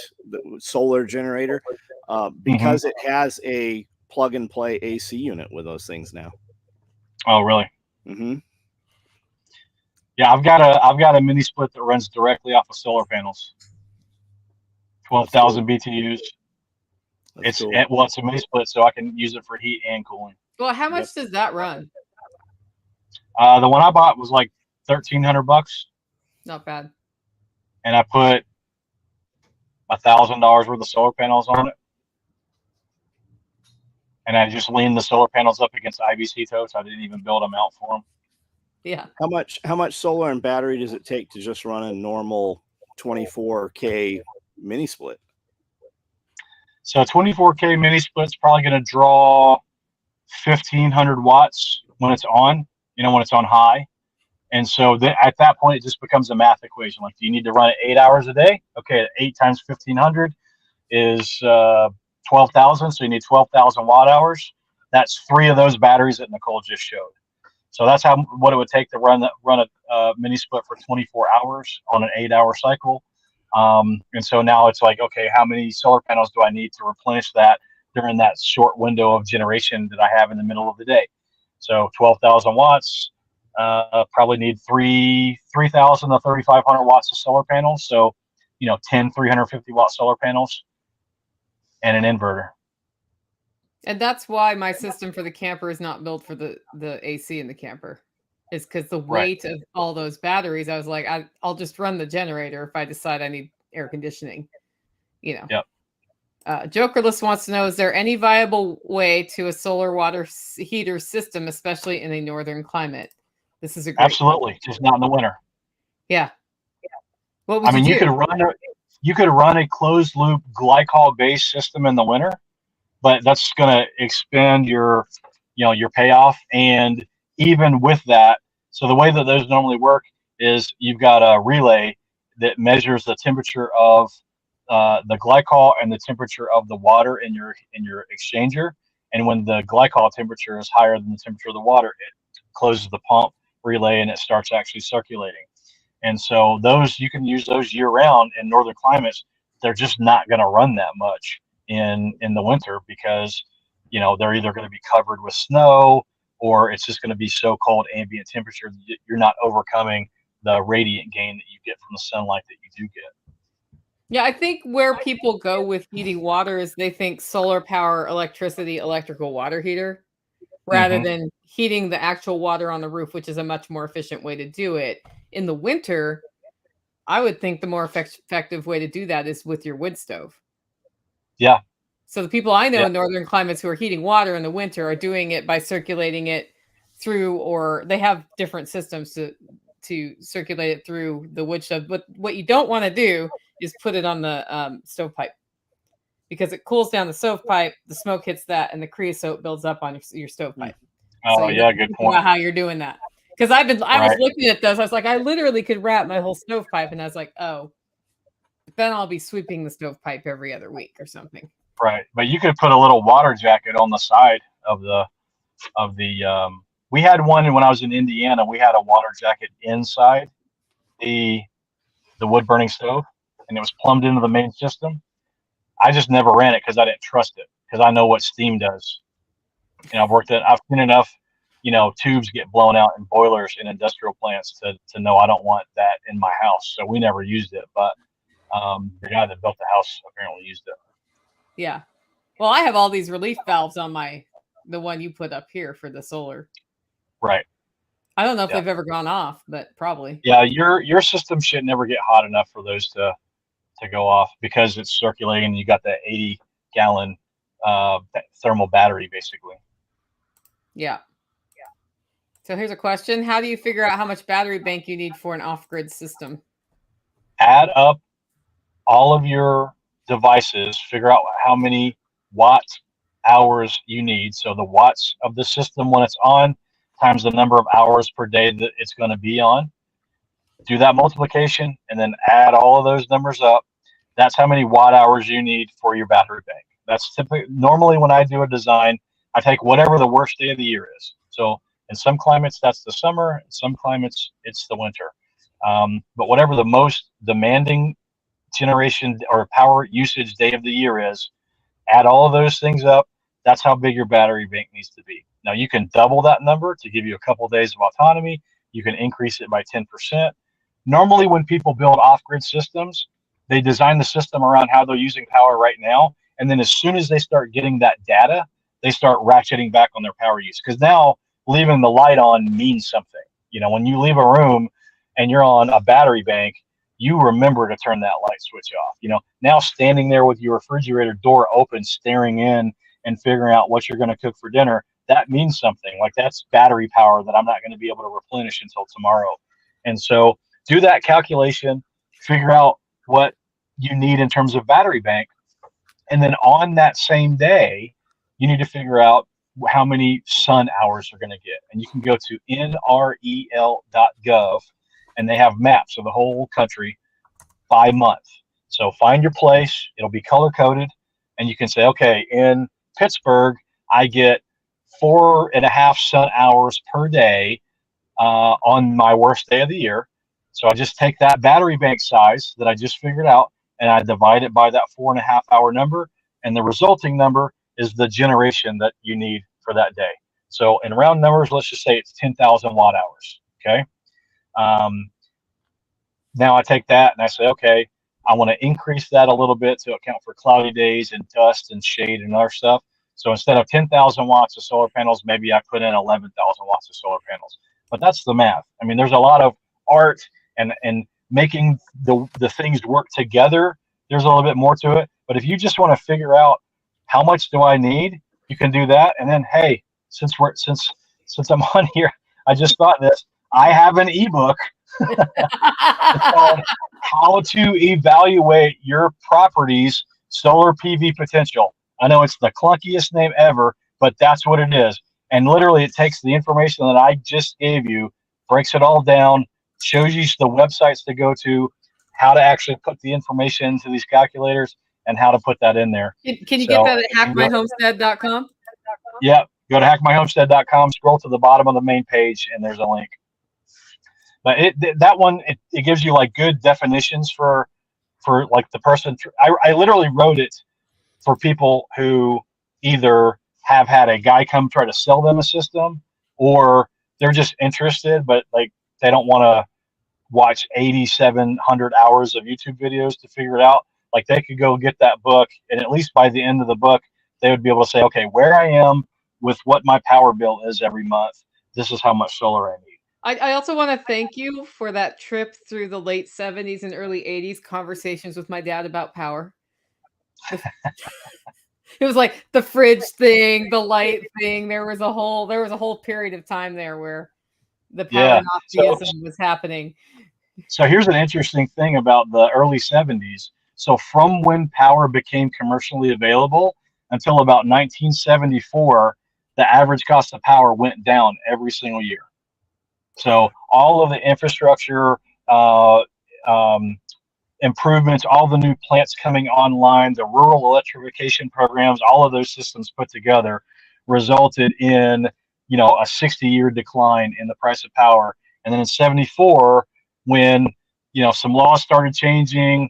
solar generator because it has a plug and play AC unit with those things now. Oh, really? Mm-hmm. Yeah, I've got a mini split that runs directly off of solar panels. 12,000 BTUs. It's cool. It's a mini split, so I can use it for heat and cooling. Well, how much does that run? The one I bought was like $1,300. Not bad. And I put $1,000 worth of solar panels on it. And I just leaned the solar panels up against IBC totes. I didn't even build them out for them. Yeah. How much solar and battery does it take to just run a normal 24K mini split? So a 24K mini split's probably going to draw 1,500 watts when it's on, you know, when it's on high. And so at that point, it just becomes a math equation. Like, do you need to run it 8 hours a day? Okay, 8 times 1,500 is 12,000. So you need 12,000 watt hours. That's 3 of those batteries that Nicole just showed. So that's what it would take to run a mini split for 24 hours on an 8-hour cycle. And so now it's like, okay, how many solar panels do I need to replenish that during that short window of generation that I have in the middle of the day? So 12,000 watts, probably need 3,000 to 3,500 watts of solar panels. So 10 350 watt solar panels and an inverter. And that's why my system for the camper is not built for the AC in the camper. Is because the weight of all those batteries, I was like, I'll just run the generator if I decide I need air conditioning. Yep. Jokerless wants to know, is there any viable way to a solar water heater system, especially in a northern climate? This is a great Absolutely question. Just not in the winter. Yeah. What would you do? You could run a closed loop glycol based system in the winter, but that's going to expend your payoff. And even with that, so the way that those normally work is you've got a relay that measures the temperature of the glycol and the temperature of the water in your exchanger. And when the glycol temperature is higher than the temperature of the water, it closes the pump relay and it starts actually circulating. And so you can use those year round in northern climates. They're just not going to run that much in the winter because, they're either going to be covered with snow or it's just going to be so cold ambient temperature that you're not overcoming the radiant gain that you get from the sunlight that you do get. Yeah, I think where people go with heating water is they think solar power, electricity, electrical water heater, rather than heating the actual water on the roof, which is a much more efficient way to do it. In the winter, I would think the more effective way to do that is with your wood stove. Yeah. So the people I know in northern climates who are heating water in the winter are doing it by circulating it through, or they have different systems to circulate it through the wood stove. But what you don't want to do is put it on the stovepipe, because it cools down the stovepipe, the smoke hits that, and the creosote builds up on your stovepipe. Oh, so yeah, good point. About how you're doing that. Because I was looking at those, I was like, I literally could wrap my whole stovepipe, and I was like, oh, then I'll be sweeping the stovepipe every other week or something. Right, but you could put a little water jacket on the side of the. We had one when I was in Indiana. We had a water jacket inside the wood burning stove, and it was plumbed into the main system. I just never ran it because I didn't trust it, because I know what steam does. I've seen enough, tubes get blown out in boilers in industrial plants to know I don't want that in my house. So we never used it, but the guy that built the house apparently used it. Yeah. Well, I have all these relief valves on the one you put up here for the solar. Right. I don't know if they've ever gone off, but probably. Yeah, your system should never get hot enough for those to go off, because it's circulating. You got that 80-gallon thermal battery, basically. Yeah. So here's a question. How do you figure out how much battery bank you need for an off-grid system? Add up all of your devices, figure out how many watt hours you need. So the watts of the system when it's on times the number of hours per day that it's going to be on. Do that multiplication and then add all of those numbers up. That's how many watt hours you need for your battery bank. That's typically, normally when I do a design, I take whatever the worst day of the year is. So in some climates, that's the summer. In some climates, it's the winter. But whatever the most demanding generation or power usage day of the year is, add all of those things up. That's how big your battery bank needs to be. Now you can double that number to give you a couple of days of autonomy. You can increase it by 10%. Normally when people build off-grid systems, they design the system around how they're using power right now. And then as soon as they start getting that data, they start ratcheting back on their power use. Because now leaving the light on means something. When you leave a room and you're on a battery bank, you remember to turn that light switch off. Now standing there with your refrigerator door open, staring in and figuring out what you're going to cook for dinner, that means something. Like, that's battery power that I'm not going to be able to replenish until tomorrow. And so do that calculation, figure out what you need in terms of battery bank. And then on that same day, you need to figure out how many sun hours you're going to get. And you can go to nrel.gov, and they have maps of the whole country by month. So find your place. It'll be color coded, and you can say, okay, in Pittsburgh, I get 4.5 sun hours per day on my worst day of the year. So I just take that battery bank size that I just figured out, and I divide it by that 4.5 hour number, and the resulting number is the generation that you need for that day. So in round numbers, let's just say it's 10,000 watt hours. Okay. Now I take that and I say, okay, I want to increase that a little bit to account for cloudy days and dust and shade and other stuff. So instead of 10,000 watts of solar panels, maybe I put in 11,000 watts of solar panels. But that's the math. I mean, there's a lot of art and making the things work together. There's a little bit more to it. But if you just want to figure out how much do I need, you can do that. And then, hey, since I'm on here, I just thought this. I have an ebook. It's called How to Evaluate Your Property's Solar PV Potential. I know it's the clunkiest name ever, but that's what it is. And literally, it takes the information that I just gave you, breaks it all down, shows you the websites to go to, how to actually put the information into these calculators, and how to put that in there. Can you get that at hackmyhomestead.com? Yeah, go to hackmyhomestead.com, scroll to the bottom of the main page, and there's a link. But that one gives you like good definitions for like the person. I literally wrote it for people who either have had a guy come try to sell them a system, or they're just interested, but like they don't want to watch 8,700 hours of YouTube videos to figure it out. Like they could go get that book, and at least by the end of the book, they would be able to say, okay, where I am with what my power bill is every month, this is how much solar I need. I also want to thank you for that trip through the late 70s and early 80s conversations with my dad about power. It was like the fridge thing, the light thing. There was a whole period of time there where the power Nazism was happening. So here's an interesting thing about the early 70s. So from when power became commercially available until about 1974, the average cost of power went down every single year. So all of the infrastructure improvements, all the new plants coming online, the rural electrification programs, all of those systems put together resulted in, a 60-year decline in the price of power. And then in 74, when, some laws started changing,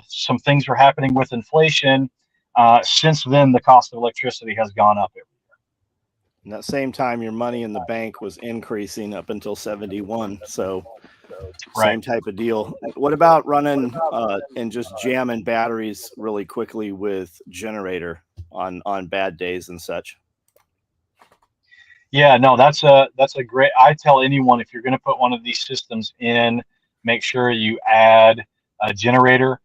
some things were happening with inflation. Since then, the cost of electricity has gone up every year. And that same time, your money in the bank was increasing up until 71. So same type of deal. What about running and just jamming batteries really quickly with generator on bad days and such? Yeah, no, that's a great. I tell anyone, if you're going to put one of these systems in, make sure you add a generator.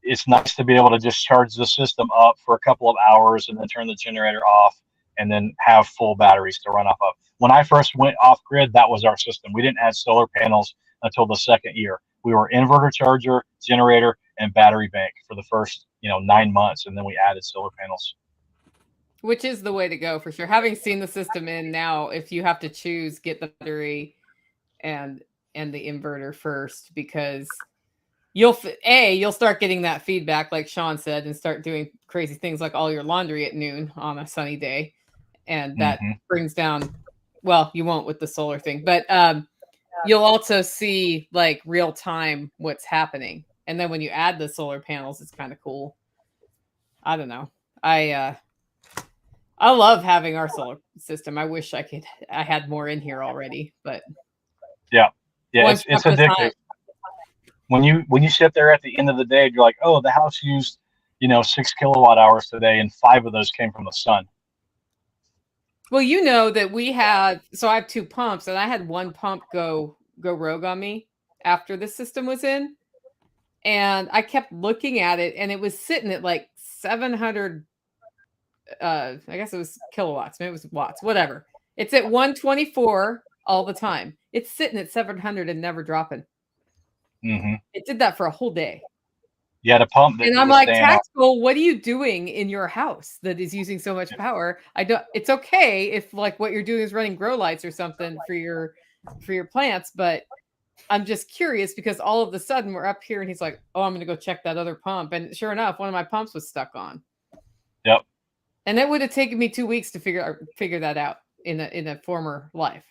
It's nice to be able to just charge the system up for a couple of hours and then turn the generator off, and then have full batteries to run off of. When I first went off grid, that was our system. We didn't add solar panels until the second year. We were inverter charger, generator, and battery bank for the first 9 months, and then we added solar panels. Which is the way to go for sure. Having seen the system in now, if you have to choose, get the battery and the inverter first, because you'll start getting that feedback like Shawn said, and start doing crazy things like all your laundry at noon on a sunny day. And that brings down, well, you won't with the solar thing, but you'll also see like real time what's happening. And then when you add the solar panels, it's kind of cool. I don't know. I love having our solar system. I wish I had more in here already, but yeah, it's addictive. When you sit there at the end of the day, you're like, oh, the house used 6 kilowatt hours today, and 5 of those came from the sun. Well, that we had, so I have 2 pumps, and I had one pump go rogue on me after the system was in, and I kept looking at it, and it was sitting at like 700. I guess it was kilowatts, maybe it was watts, whatever. It's at 124 all the time. It's sitting at 700 and never dropping. It did that for a whole day. Yeah, the pump. And I'm like, Tactical, what are you doing in your house that is using so much power? It's okay if like what you're doing is running grow lights or something for your plants, but I'm just curious because all of a sudden we're up here and he's like, oh, I'm gonna go check that other pump. And sure enough, one of my pumps was stuck on. Yep. And that would have taken me 2 weeks to figure that out in a former life.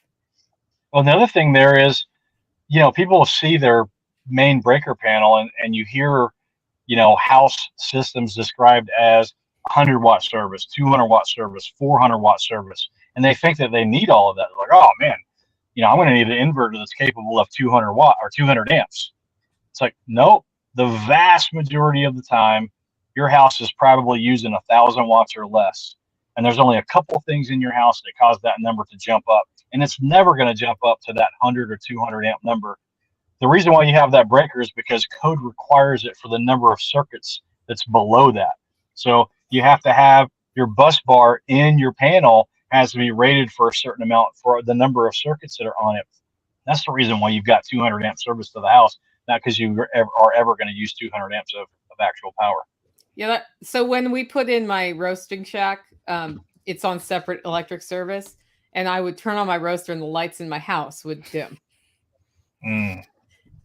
Well, the other thing there is, people see their main breaker panel and you hear, house systems described as 100 watt service, 200 watt service, 400 watt service. And they think that they need all of that. They're like, oh man, I'm going to need an inverter that's capable of 200 watt or 200 amps. It's like, nope, the vast majority of the time, your house is probably using 1,000 watts or less. And there's only a couple things in your house that cause that number to jump up. And it's never going to jump up to that 100 or 200 amp number. The reason why you have that breaker is because code requires it for the number of circuits that's below that. So you have to have your bus bar in your panel has to be rated for a certain amount for the number of circuits that are on it. That's the reason why you've got 200 amp service to the house, not because you are ever going to use 200 amps of actual power. Yeah. So when we put in my roasting shack, it's on separate electric service, and I would turn on my roaster and the lights in my house would dim. And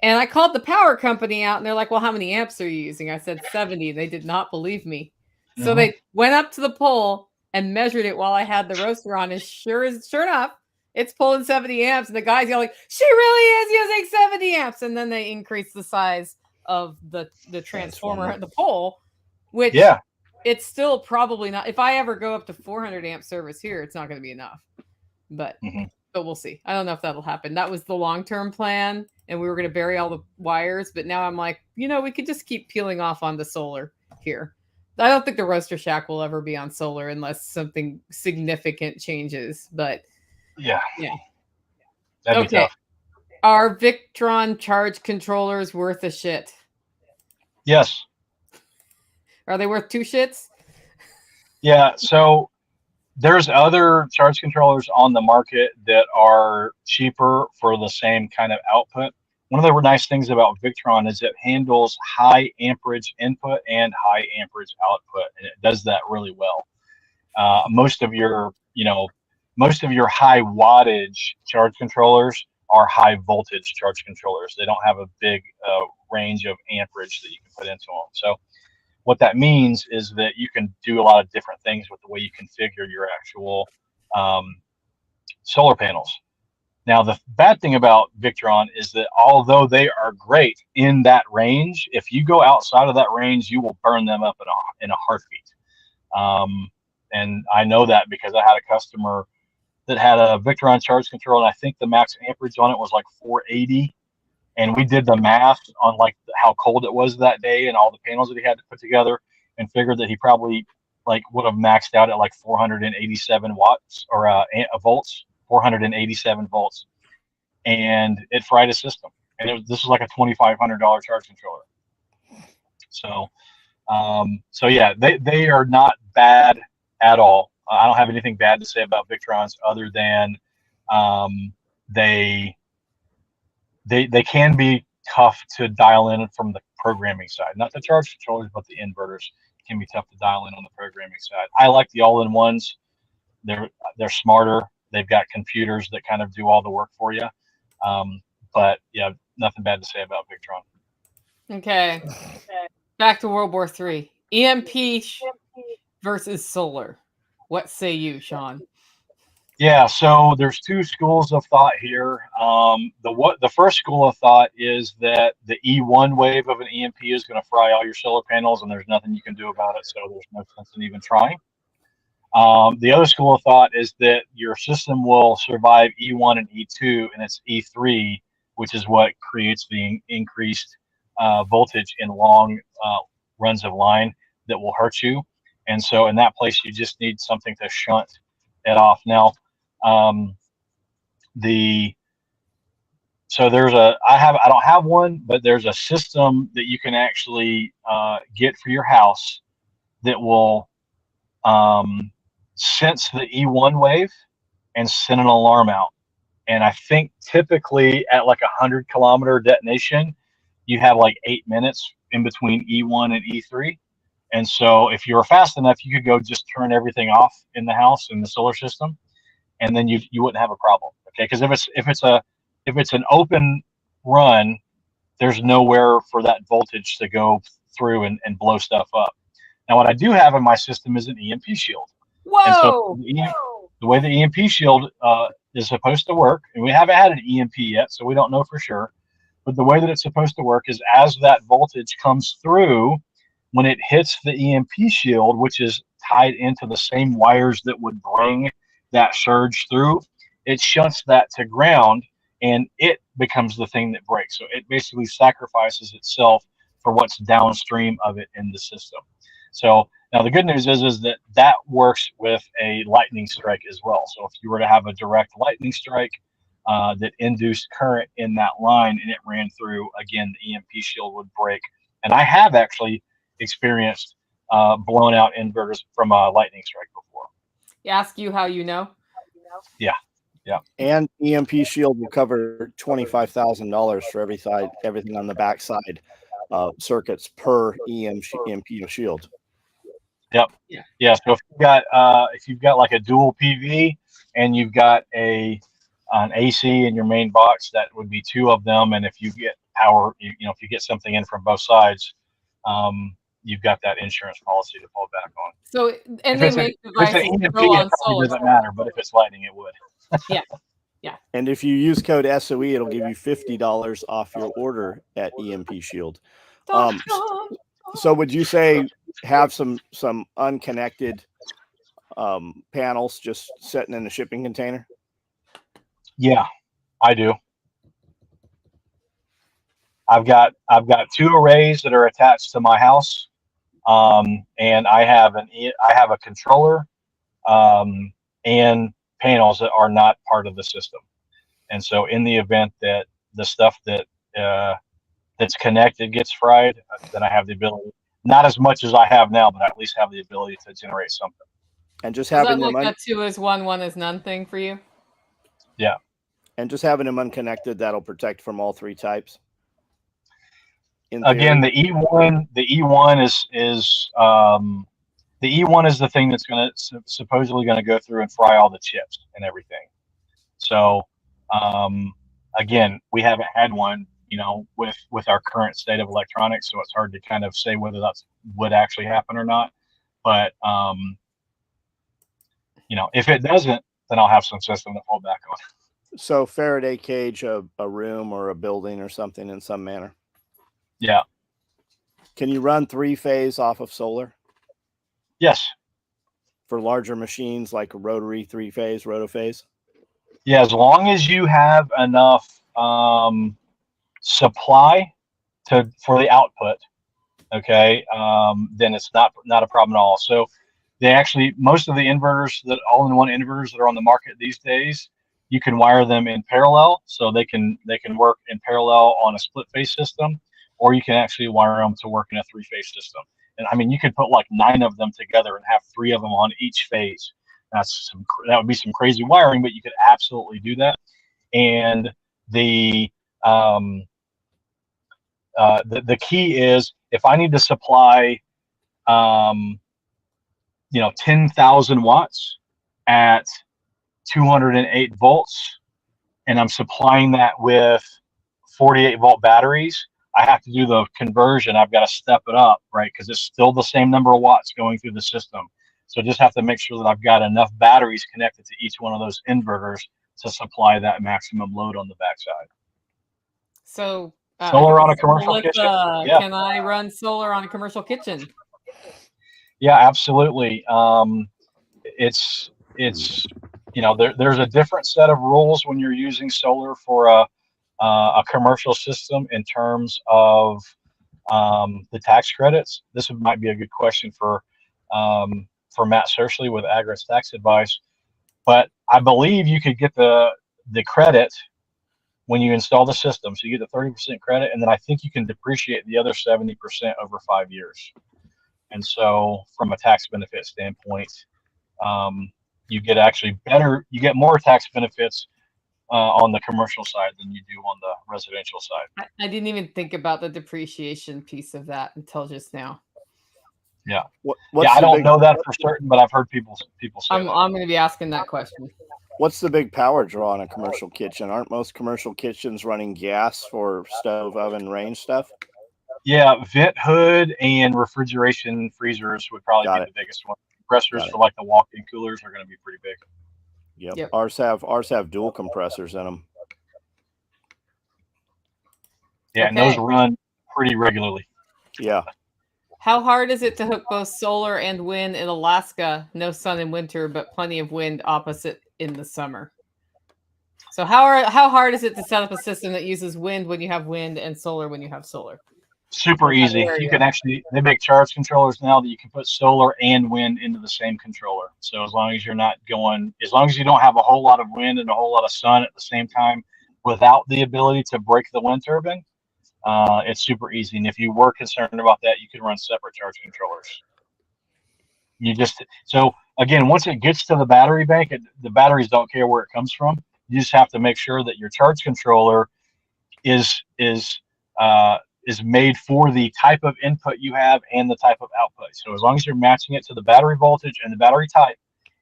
I called the power company out, and they're like, well, how many amps are you using? I said 70. They did not believe me. So they went up to the pole and measured it while I had the roaster on. And sure enough, it's pulling 70 amps. And the guy's yelling, she really is using 70 amps. And then they increased the size of the transformer at the pole, which it's still probably not. If I ever go up to 400 amp service here, it's not going to be enough. But we'll see. I don't know if that'll happen. That was the long-term plan, and we were going to bury all the wires. But now I'm like, we could just keep peeling off on the solar here. I don't think the roaster shack will ever be on solar unless something significant changes. But yeah. That'd be tough. Are Victron charge controllers worth a shit? Yes. Are they worth 2 shits? Yeah. So there's other charge controllers on the market that are cheaper for the same kind of output. One of the nice things about Victron is it handles high amperage input and high amperage output, and it does that really well. Most of your high wattage charge controllers are high voltage charge controllers. They don't have a big range of amperage that you can put into them. So what that means is that you can do a lot of different things with the way you configure your actual solar panels. Now, the bad thing about Victron is that although they are great in that range, if you go outside of that range, you will burn them up in a heartbeat. And I know that because I had a customer that had a Victron charge control, and I think the max amperage on it was like 480. And we did the math on like how cold it was that day and all the panels that he had to put together, and figured that he probably would have maxed out at like 487 watts or volts. 487 volts, and it fried his system. And this was like a $2,500 charge controller. So yeah, they are not bad at all. I don't have anything bad to say about Victrons other than they can be tough to dial in from the programming side. Not the charge controllers, but the inverters can be tough to dial in on the programming side. I like the all-in-ones. They're smarter. They've got computers that kind of do all the work for you. But yeah, nothing bad to say about Victron. Okay. Back to World War III. EMP versus solar. What say you, Shawn? Yeah, so there's 2 schools of thought here. The first school of thought is that the E1 wave of an EMP is going to fry all your solar panels, and there's nothing you can do about it, so there's no sense in even trying. The other school of thought is that your system will survive E1 and E2, and it's E3, which is what creates the increased voltage in long runs of line that will hurt you. And so in that place, you just need something to shunt it off. Now, I don't have one, but there's a system that you can actually get for your house that will sense the E1 wave and send an alarm out. And I think typically at like 100-kilometer detonation, you have like 8 minutes in between E1 and E3. And so if you were fast enough, you could go just turn everything off in the house, in the solar system, and then you wouldn't have a problem. Okay, because if it's an open run, there's nowhere for that voltage to go through and blow stuff up. Now, what I do have in my system is an EMP shield. Whoa! And so the way the EMP shield is supposed to work, and we haven't had an EMP yet, so we don't know for sure, but the way that it's supposed to work is as that voltage comes through, when it hits the EMP shield, which is tied into the same wires that would bring that surge through, it shunts that to ground, and it becomes the thing that breaks. So it basically sacrifices itself for what's downstream of it in the system. So now the good news is that that works with a lightning strike as well. So if you were to have a direct lightning strike that induced current in that line and it ran through, again, the EMP shield would break. And I have actually experienced blown out inverters from a lightning strike before. Ask you how you know. Yeah. And EMP shield will cover $25,000 for everything on the backside circuits per EMP shield. Yep. Yeah. So if you've got like a dual PV and you've got an AC in your main box, that would be 2 of them. And if you get power, if you get something in from both sides, you've got that insurance policy to fall back on. So, and they make devices EMP, go on it probably solar. doesn't matter, but if it's lightning, it would. Yeah. And if you use code SOE, it'll give you $50 off your order at EMP Shield. So would you say have some unconnected panels just sitting in a shipping container? Yeah, I do. I've got 2 arrays that are attached to my house, and I have a controller and panels that are not part of the system. And so in the event that the stuff that's connected gets fried, then I have the ability, not as much as I have now, but I at least have the ability to generate something. And just having them that 2 is 1 is none thing for you. Yeah. And just having them unconnected, that'll protect from all 3 types. Again, the E1 is the thing that's supposedly going to go through and fry all the chips and everything. So again, we haven't had one, with our current state of electronics, so it's hard to kind of say whether that would actually happen or not. But if it doesn't, then I'll have some system to fall back on. So Faraday cage a room or a building or something in some manner. Yeah. Can you run 3-phase off of solar? Yes. For larger machines like a rotary 3-phase, rotophase? Yeah, as long as you have enough supply for the output, okay, then it's not a problem at all. So most of the inverters, that all-in-one inverters that are on the market these days, you can wire them in parallel, so they can work in parallel on a split phase system, or you can actually wire them to work in a 3-phase system. And I mean, you could put like 9 of them together and have 3 of them on each phase. That would be some crazy wiring, but you could absolutely do that. And the key is, if I need to supply 10,000 watts at 208 volts, and I'm supplying that with 48-volt batteries, I have to do the conversion. I've got to step it up, right? Because it's still the same number of watts going through the system. So just have to make sure that I've got enough batteries connected to each one of those inverters to supply that maximum load on the backside. So solar on a commercial kitchen? Yeah. Can I run solar on a commercial kitchen? Yeah, absolutely. It's there's a different set of rules when you're using solar for a commercial system in terms of the tax credits. This might be a good question for Matt Searsley with Agris Tax Advice, but I believe you could get the credit when you install the system. So you get the 30% credit, and then I think you can depreciate the other 70% over 5 years. And so from a tax benefit standpoint, you get more tax benefits on the commercial side than you do on the residential side. I didn't even think about the depreciation piece of that until just now. Yeah. I don't know that for certain, but I've heard people say I'm going to be asking that question. What's the big power draw on a commercial kitchen? Aren't most commercial kitchens running gas for stove, oven, range stuff? Yeah, vent hood and refrigeration freezers would probably be the biggest one. Compressors for like the walk-in coolers are going to be pretty big. Yep. Ours have dual compressors in them. Yeah, and those run pretty regularly. Yeah. How hard is it to hook both solar and wind in Alaska? No sun in winter, but plenty of wind opposite in the summer. So how hard is it to set up a system that uses wind when you have wind and solar when you have solar? Super easy. You can actually, they make charge controllers now that you can put solar and wind into the same controller. So as long as you're not going, as long as you don't have a whole lot of wind and a whole lot of sun at the same time without the ability to break the wind turbine, it's super easy. And if you were concerned about that, you can run separate charge controllers. You just, so again, once it gets to the battery bank, the batteries don't care where it comes from. You just have to make sure that your charge controller is made for the type of input you have and the type of output. So as long as you're matching it to the battery voltage and the battery type,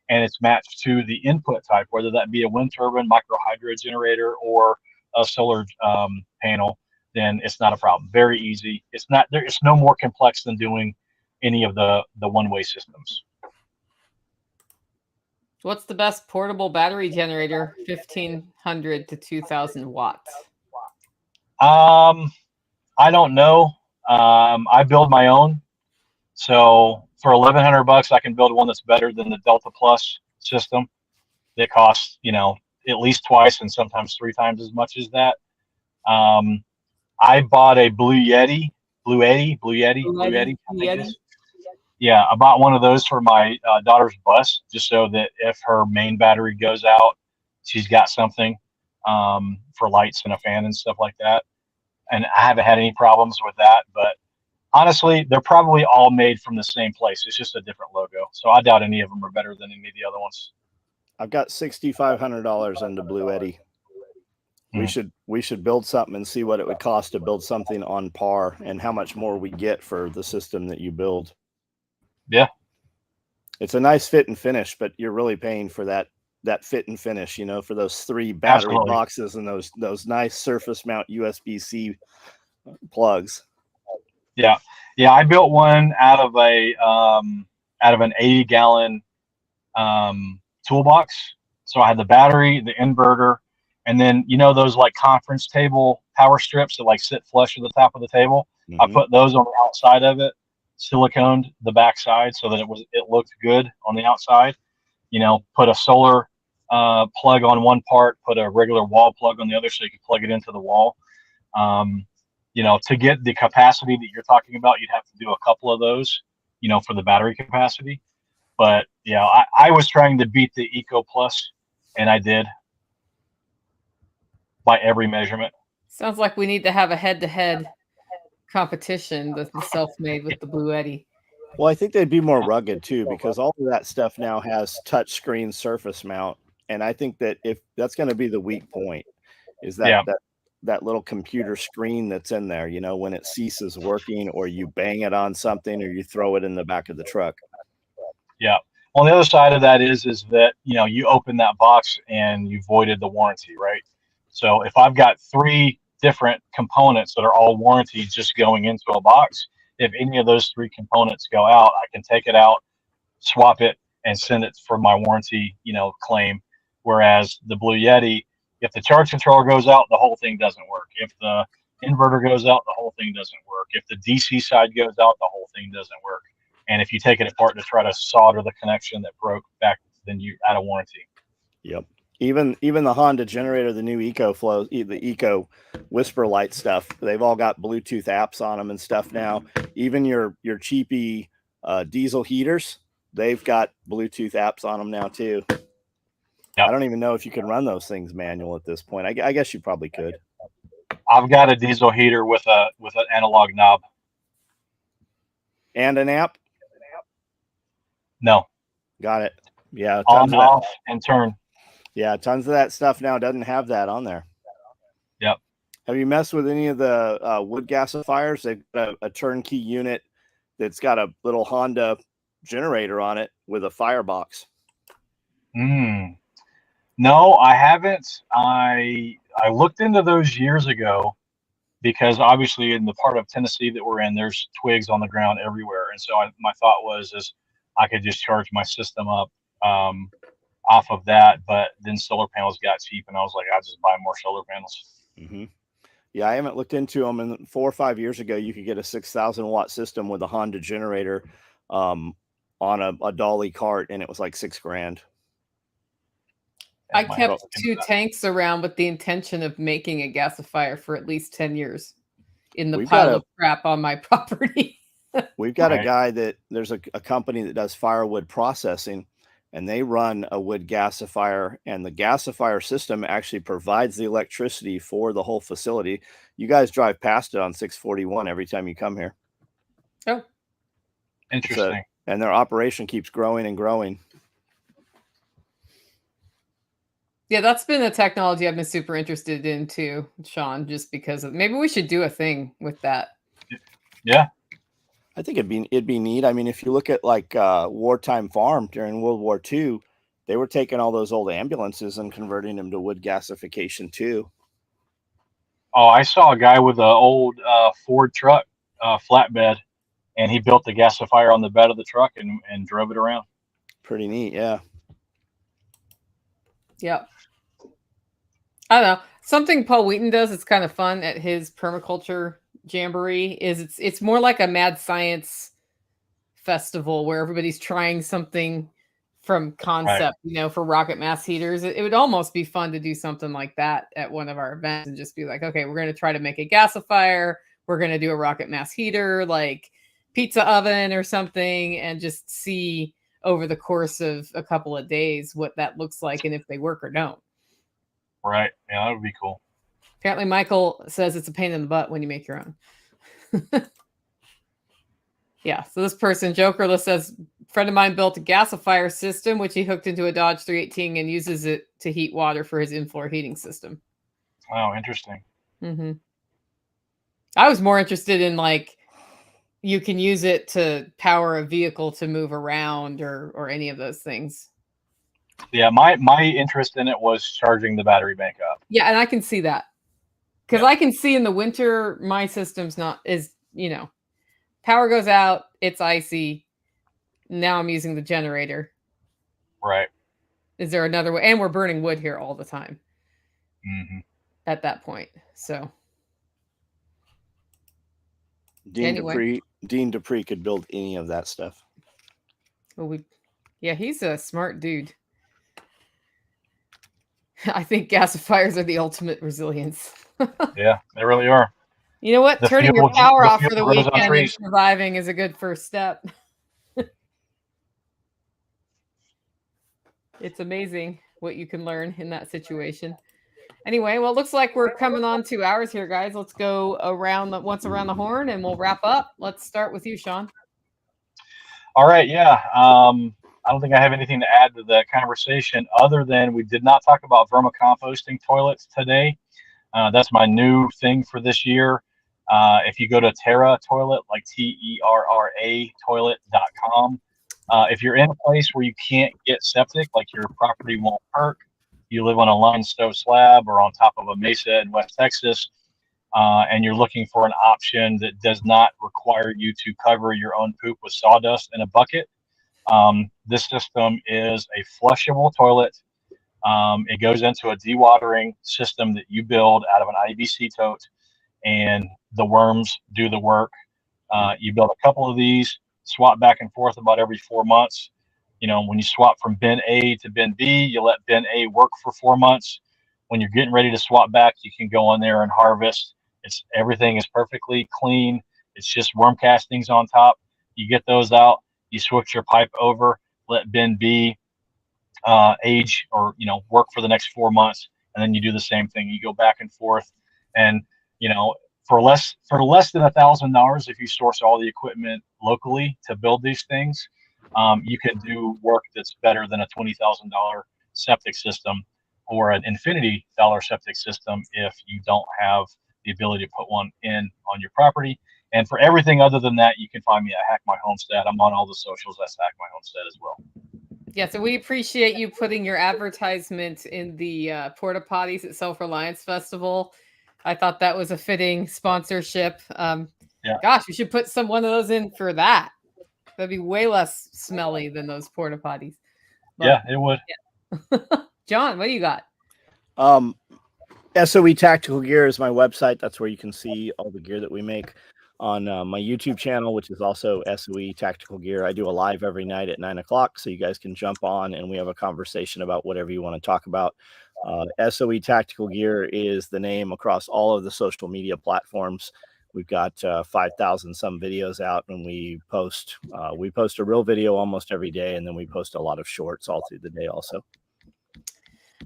and it's matched to the input type, whether that be a wind turbine, micro hydro generator, or a solar panel, then it's not a problem. Very easy. It's not there. It's no more complex than doing any of the one-way systems. What's the best portable battery generator? 1,500 to 2,000 watts. I don't know. I build my own. So for $1,100, I can build one that's better than the Delta Plus system. That costs, at least twice and sometimes 3 times as much as that. I bought a Blue Yeti. Yeah, I bought one of those for my daughter's bus, just so that if her main battery goes out, she's got something for lights and a fan and stuff like that. And I haven't had any problems with that. But honestly, they're probably all made from the same place. It's just a different logo. So I doubt any of them are better than any of the other ones. I've got $6,500 into Blue Eddy. We should build something and see what it would cost to build something on par and how much more we get for the system that you build. Yeah. It's a nice fit and finish, but you're really paying for that fit and finish, for those 3 battery Absolutely. boxes and those nice surface mount USB-C plugs. Yeah. Yeah. I built one out of an 80-gallon toolbox. So I had the battery, the inverter, and then those like conference table power strips that like sit flush to the top of the table. Mm-hmm. I put those on the outside of it, siliconed the backside so that it looked good on the outside. Put a solar plug on one part, put a regular wall plug on the other so you can plug it into the wall. To get the capacity that you're talking about, you'd have to do a couple of those, for the battery capacity. But yeah, I was trying to beat the Eco Plus, and I did by every measurement. Sounds like we need to have a head-to-head competition with the self-made with the Blue Eddy. Well, I think they'd be more rugged too, because all of that stuff now has touch screen surface mount, and I think that if that's going to be the weak point, is that little computer screen that's in there, when it ceases working, or you bang it on something, or you throw it in the back of the truck. Yeah. On the other side of that is that, you open that box and you voided the warranty, right? So if I've got 3 different components that are all warranted just going into a box, if any of those 3 components go out, I can take it out, swap it, and send it for my warranty, claim. Whereas the Blue Yeti, if the charge controller goes out, the whole thing doesn't work. If the inverter goes out, the whole thing doesn't work. If the DC side goes out, the whole thing doesn't work. And if you take it apart to try to solder the connection that broke back, then you're out of warranty. Yep. Even the Honda generator, the new EcoFlow, the Eco Whisper Light stuff, they've all got Bluetooth apps on them and stuff now. Even your cheapy diesel heaters, they've got Bluetooth apps on them now too. Yep. I don't even know if you can run those things manual at this point. I guess you probably could. I've got a diesel heater with an analog knob. And an app? No. Got it. Yeah. On, off, and turn. Yeah, tons of that stuff now doesn't have that on there. Yep. Have you messed with any of the wood gasifiers? They've got a turnkey unit that's got a little Honda generator on it with a firebox. No, I haven't. I looked into those years ago because obviously in the part of Tennessee that we're in, there's twigs on the ground everywhere. And so my thought was I could just charge my system up off of that, but then solar panels got cheap, and I was like, I'll just buy more solar panels. Mm-hmm. Yeah, I haven't looked into them. And 4 or 5 years ago, you could get a 6,000 watt system with a Honda generator on a dolly cart, and it was like $6,000. I kept 2 tanks around with the intention of making a gasifier for at least 10 years. in the pile of crap on my property. We've got a guy there's a company that does firewood processing, and they run a wood gasifier, and the gasifier system actually provides the electricity for the whole facility. You guys drive past it on 641 every time you come here. Oh, interesting. And their operation keeps growing and growing. Yeah, that's been a technology I've been super interested in too, Shawn, just because maybe we should do a thing with that. Yeah. I think it'd be neat. I mean, if you look at like Wartime Farm during World War II, they were taking all those old ambulances and converting them to wood gasification too. Oh, I saw a guy with an old Ford truck flatbed, and he built the gasifier on the bed of the truck and drove it around. Pretty neat, yeah. Yep. I don't know. Something Paul Wheaton does, it's kind of fun at his permaculture jamboree, is it's more like a mad science festival where everybody's trying something from concept, for rocket mass heaters. It would almost be fun to do something like that at one of our events and just be like, okay, we're going to try to make a gasifier. We're going to do a rocket mass heater, like pizza oven or something, and just see over the course of a couple of days what that looks like and if they work or don't. Right. Yeah, that would be cool. Apparently Michael says it's a pain in the butt when you make your own. Yeah. So this person, Jokerless, says, friend of mine built a gasifier system, which he hooked into a Dodge 318 and uses it to heat water for his in-floor heating system. Oh, interesting. Mm-hmm. I was more interested in like, you can use it to power a vehicle to move around or any of those things. Yeah, my interest in it was charging the battery bank up. Yeah, and I can see that. Because I can see in the winter, my system's power goes out, it's icy. Now I'm using the generator. Right. Is there another way? And we're burning wood here all the time. Mm-hmm. At that point. So Dean Dupree could build any of that stuff. Well, he's a smart dude. I think gasifiers are the ultimate resilience. Yeah, they really are. You know what? Turning your power off for the weekend and surviving is a good first step. It's amazing what you can learn in that situation. Anyway, well, it looks like we're coming on 2 hours here, guys. Let's go once around the horn and we'll wrap up. Let's start with you, Shawn. All right. Yeah. I don't think I have anything to add to the conversation other than we did not talk about vermicomposting toilets today. That's my new thing for this year. If you go to Terra Toilet, like TERRA toilet.com, if you're in a place where you can't get septic, like your property won't perk, you live on a limestone slab or on top of a mesa in West Texas, and you're looking for an option that does not require you to cover your own poop with sawdust in a bucket, this system is a flushable toilet. It goes into a dewatering system that you build out of an IBC tote, and the worms do the work. You build a couple of these, swap back and forth about every 4 months. When you swap from bin A to bin B, you let bin A work for 4 months. When you're getting ready to swap back, you can go on there and harvest. Everything is perfectly clean. It's just worm castings on top. You get those out, you switch your pipe over, let bin B age or work for the next 4 months, and then you do the same thing. You go back and forth, and for less than $1,000, if you source all the equipment locally to build these things, you can do work that's better than a $20,000 septic system or an infinity dollar septic system if you don't have the ability to put one in on your property. And for everything other than that, you can find me at Hack My Homestead. I'm on all the socials. That's Hack My Homestead as well. Yeah, so we appreciate you putting your advertisement in the porta potties at Self-Reliance Festival. I thought that was a fitting sponsorship. Gosh, we should put one of those in for that. That'd be way less smelly than those porta potties. But, yeah, it would. Yeah. John, what do you got? SOE Tactical Gear is my website. That's where you can see all the gear that we make. On my YouTube channel, which is also SOE Tactical Gear, I do a live every night at 9 o'clock, so you guys can jump on and we have a conversation about whatever you want to talk about. SOE Tactical Gear is the name across all of the social media platforms. We've got 5,000 some videos out, and we post a real video almost every day, and then we post a lot of shorts all through the day also.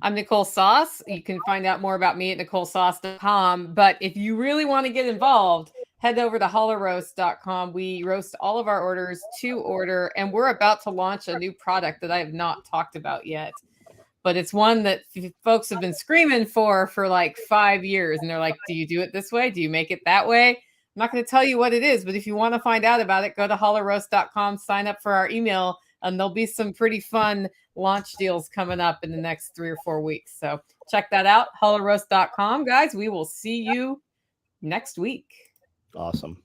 I'm Nicole Sauce. You can find out more about me at NicoleSauce.com. But if you really want to get involved, head over to hollowroast.com. We roast all of our orders to order, and we're about to launch a new product that I have not talked about yet. But it's one that folks have been screaming for like 5 years. And they're like, do you do it this way? Do you make it that way? I'm not going to tell you what it is, but if you want to find out about it, go to hollowroast.com, sign up for our email, and there'll be some pretty fun launch deals coming up in the next 3 or 4 weeks. So check that out, hollowroast.com. Guys, we will see you next week. Awesome.